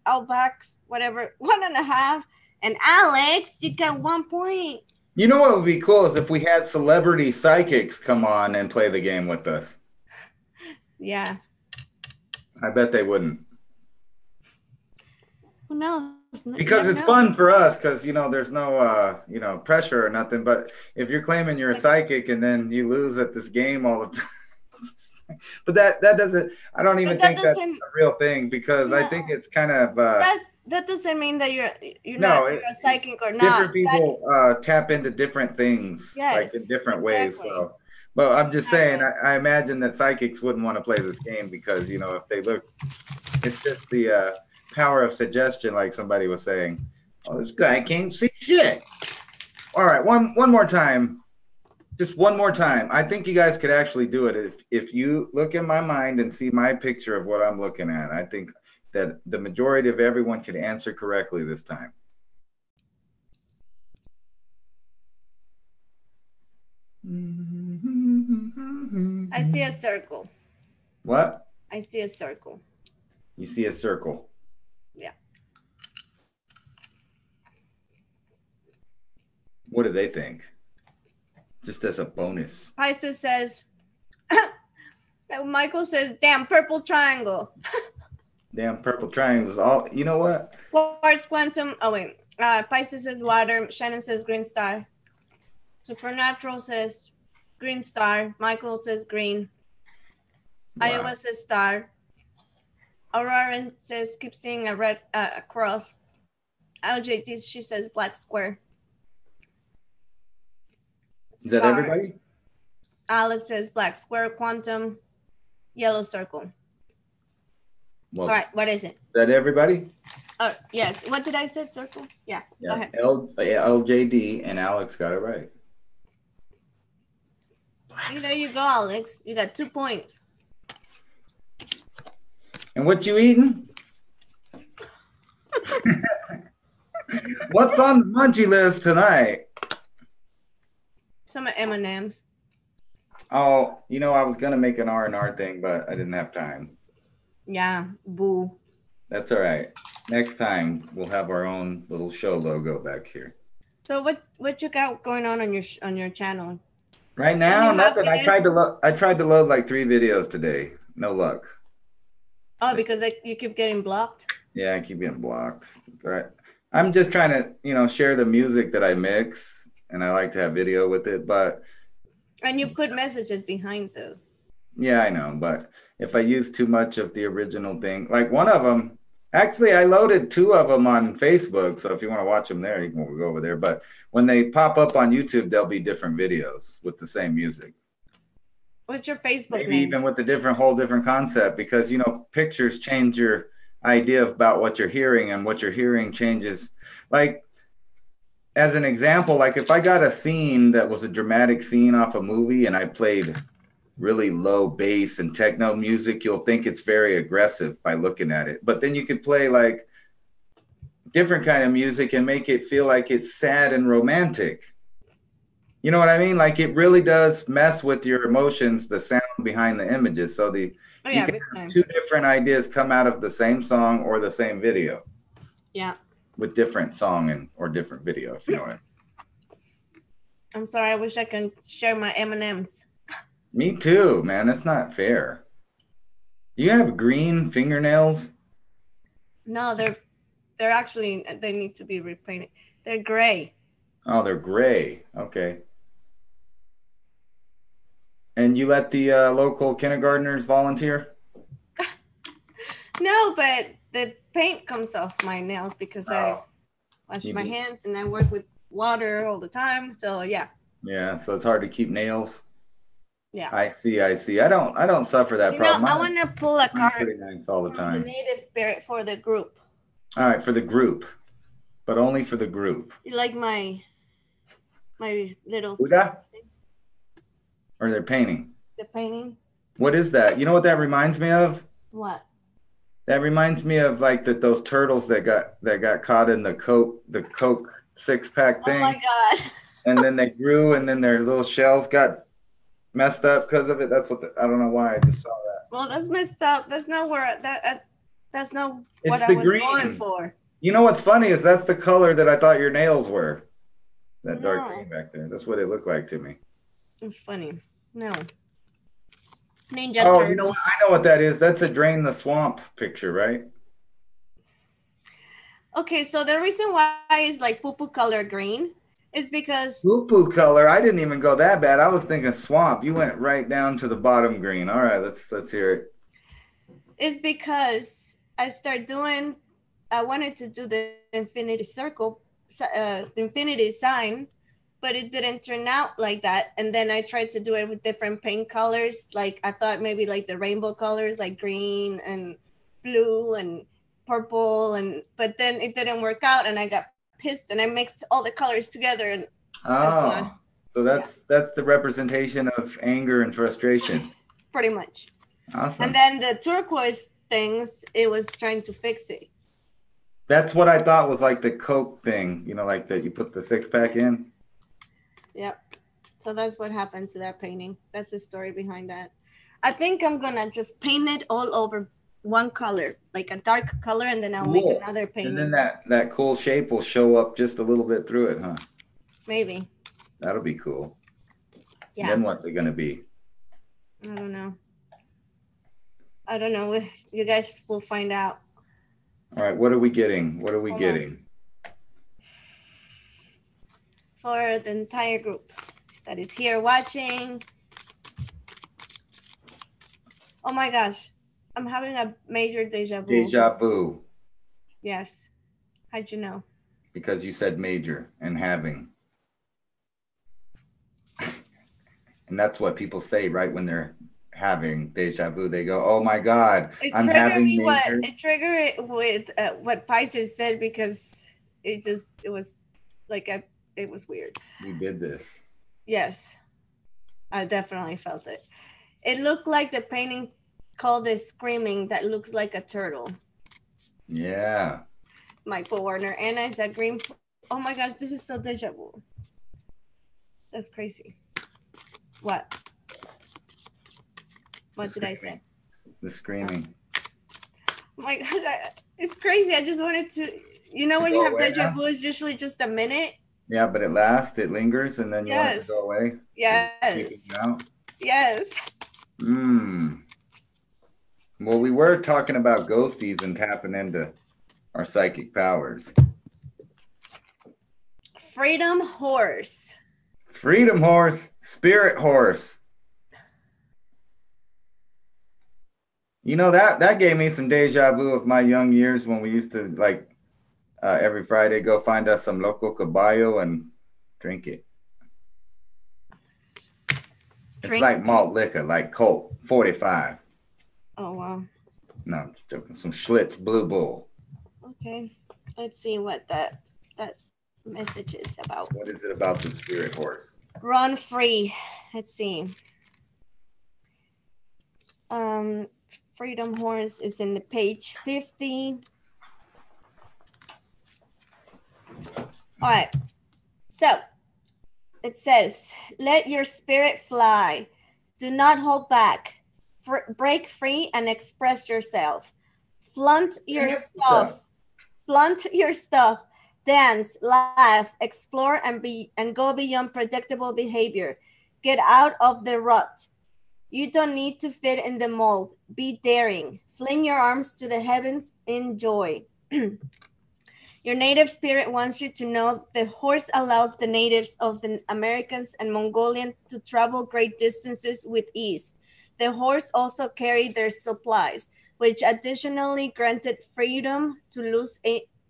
Outbacks, whatever, 1.5. And Alex, you got 1 point. You know what would be cool is if we had celebrity psychics come on and play the game with us. Yeah. I bet they wouldn't. Who knows? Because it's fun for us because, you know, there's no, pressure or nothing. But if you're claiming you're a psychic and then you lose at this game all the time. But that doesn't, I don't even think that's a real thing because I think it's kind of. That doesn't mean that you're a psychic or not. Different people tap into different things like in different ways. So, but I'm just saying, I imagine that psychics wouldn't want to play this game because, you know, if they look, it's just the power of suggestion, like somebody was saying. Oh, this guy can't see shit. All right, one more time. Just one more time. I think you guys could actually do it if you look in my mind and see my picture of what I'm looking at. I think that the majority of everyone could answer correctly this time. I see a circle. What? I see a circle. You see a circle. Yeah. What do they think? Just as a bonus. Pisces says, Michael says, damn purple triangle. Damn purple triangles. All, you know what? Quartz quantum. Oh, wait. Pisces says water. Shannon says green star. Supernatural says green star. Michael says green. Wow. Iowa says star. Aurora says keep seeing a red cross. LJT, she says black square. Is that everybody? Alex says black square, quantum, yellow circle. Well, all right, what is it? Is that everybody? Yes. What did I say? Circle? Yeah. Go ahead. LJD and Alex got it right. There you go, Alex. You got 2 points. And what you eating? What's on the munchie list tonight? Some M&Ms. Oh, I was gonna make an R&R thing, but I didn't have time. Yeah, boo. That's all right. Next time we'll have our own little show logo back here. So what you got going on your channel? Right now, nothing. I tried to load like 3 videos today. No luck. Oh, because you keep getting blocked? Yeah, I keep getting blocked. All right. I'm just trying to, share the music that I mix, and I like to have video with it, but. And you put messages behind though. Yeah, I know, but if I use too much of the original thing, like one of them, actually, I loaded 2 of them on Facebook, so if you want to watch them there, you can go over there. But when they pop up on YouTube, there'll be different videos with the same music. What's your Facebook Maybe name? even with a whole different concept, because pictures change your idea about what you're hearing, and what you're hearing changes. Like, as an example, like if I got a scene that was a dramatic scene off a movie and I played really low bass and techno music, you'll think it's very aggressive by looking at it. But then you could play like different kind of music and make it feel like it's sad and romantic. You know what I mean? Like it really does mess with your emotions, the sound behind the images. So you can have 2 different ideas come out of the same song or the same video. Yeah. With different song or different video, if you know what I mean. I'm sorry, I wish I could share my M&Ms. Me too, man. That's not fair. You have green fingernails? No, they're actually, they need to be repainted. They're gray. Oh, they're gray. Okay. And you let the local kindergartners volunteer? No, but the paint comes off my nails because I wash my hands and I work with water all the time. So yeah. Yeah, so it's hard to keep nails. Yeah. I see. I don't suffer that problem. I want to pull a card. Pretty nice all the time. The native spirit for the group. All right, for the group, but only for the group. You like my little. Buddha? Or they're painting. The painting. What is that? You know what that reminds me of? What? That reminds me of like those turtles that got caught in the Coke 6-pack thing. Oh my God. And then they grew, and then their little shells got messed up because of it. That's what I don't know why I just saw that. Well, that's messed up. That's not where that's not what I was going for. You know what's funny is that's the color that I thought your nails were. That dark green back there. That's what it looked like to me. It's funny. No. Ninja Turtle. I know what that is. That's a Drain the Swamp picture, right? Okay, so the reason why it's like poo-poo color green is because poo-poo color. I didn't even go that bad. I was thinking swamp. You went right down to the bottom green. All right, let's hear it. It's because I wanted to do the infinity circle, the infinity sign, but it didn't turn out like that. And then I tried to do it with different paint colors. Like I thought maybe like the rainbow colors, like green and blue and purple, but then it didn't work out, and I got pissed, and I mixed all the colors together. And so that's the representation of anger and frustration. Pretty much. Awesome. And then the turquoise things, it was trying to fix it. That's what I thought was like the Coke thing, like that you put the 6-pack in. Yep. So that's what happened to that painting. That's the story behind that. I think I'm gonna just paint it all over one color, like a dark color, and then I'll make another painting. And then that cool shape will show up just a little bit through it, huh? Maybe. That'll be cool. Yeah. Then what's it gonna be? I don't know. You guys will find out. All right, what are we getting? What are we getting? For the entire group that is here watching. Oh my gosh. I'm having a major deja vu. Deja vu. Yes. How'd you know? Because you said major and having. And that's what people say right when they're having deja vu. They go, "Oh my God, It I'm triggered having me major." it triggered it with what Pisces said because it was like it was weird. We did this. Yes, I definitely felt it. It looked like the painting called it screaming that looks like a turtle. Yeah. Michael Warner. Anna is a green. Oh my gosh, this is so deja vu. That's crazy. What? What did I say? The screaming. Oh my gosh, it's crazy. I just wanted to, when you have deja vu, it's usually just a minute. Yeah, but it lasts, it lingers, and then you want it to go away. Yes. Yes. Well, we were talking about ghosties and tapping into our psychic powers. Freedom horse. Freedom horse, spirit horse. You know, that gave me some deja vu of my young years when we used to like every Friday go find us some local caballo and drink it. It's like malt liquor, like Colt 45. Oh, wow. No, I'm just joking. Some Schlitz Blue Bull. Okay. Let's see what that message is about. What is it about the spirit horse? Run free. Let's see. Freedom horse is in the page 50. All right. So it says, let your spirit fly. Do not hold back. Break free and express yourself. Flaunt your stuff. Flaunt your stuff. Dance, laugh, explore, and go beyond predictable behavior. Get out of the rut. You don't need to fit in the mold. Be daring. Fling your arms to the heavens in joy. Your native spirit wants you to know the horse allowed the natives of the Americas and Mongolian to travel great distances with ease. The horse also carried their supplies, which additionally granted freedom to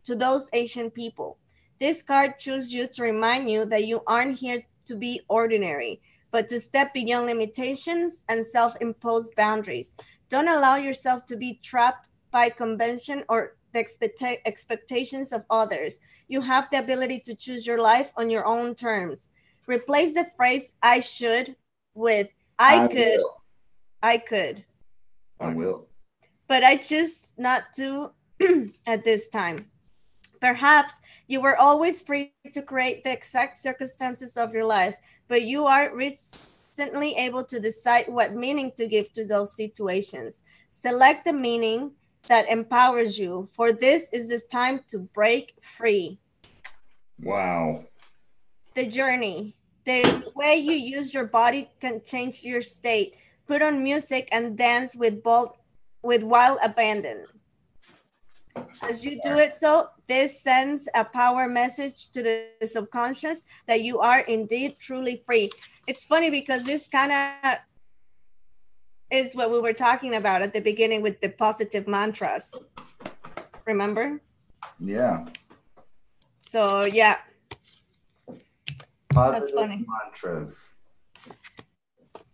those Asian people. This card chooses you to remind you that you aren't here to be ordinary, but to step beyond limitations and self-imposed boundaries. Don't allow yourself to be trapped by convention or the expectations of others. You have the ability to choose your life on your own terms. Replace the phrase I should with I could. I could. I will. But I choose not to at this time. Perhaps you were always free to create the exact circumstances of your life, but you are recently able to decide what meaning to give to those situations. Select the meaning that empowers you, for this is the time to break free. Wow. The journey. The way you use your body can change your state. Put on music and dance with wild abandon. As you do it so, this sends a power message to the subconscious that you are indeed truly free. It's funny because this kind of is what we were talking about at the beginning with the positive mantras. Remember? Yeah. So, yeah. Positive That's funny. mantras.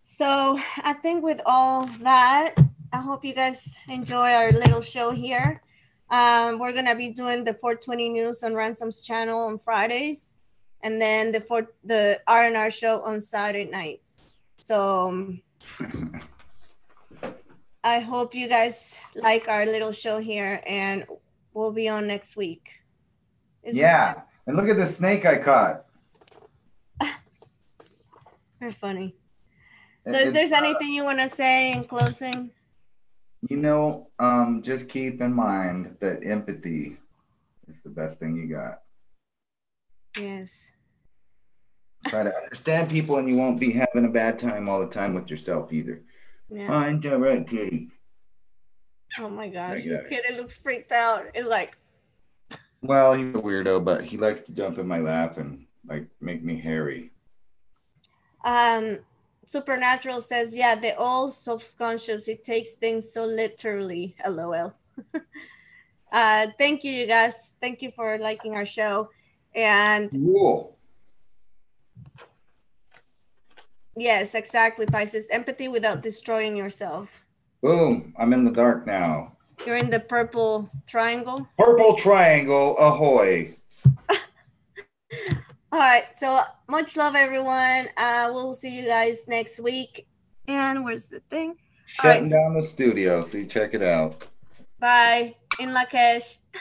So, I think with all that, I hope you guys enjoy our little show here. We're going to be doing the 420 news on Ransom's channel on Fridays, and then the R&R show on Saturday nights. So I hope you guys like our little show here, and we'll be on next week. Yeah. And look at the snake I caught. Very funny. So is there anything you want to say in closing? You know, just keep in mind that empathy is the best thing you got. Yes. Try to understand people, and you won't be having a bad time all the time with yourself either. Yeah. Find your right kitty. Oh my gosh, your kitty looks freaked out. It's like, well, he's a weirdo, but he likes to jump in my lap and like make me hairy. Supernatural says, yeah, the old subconscious, it takes things so literally. LOL. Thank you, you guys. Thank you for liking our show. And cool. Yes, exactly, Pisces. Empathy without destroying yourself. Boom. I'm in the dark now. You're in the purple triangle. Purple triangle, ahoy. All right. So much love, everyone. We'll see you guys next week. And where's the thing? All right. Shutting down the studio, so you check it out. Bye. In Lakesh.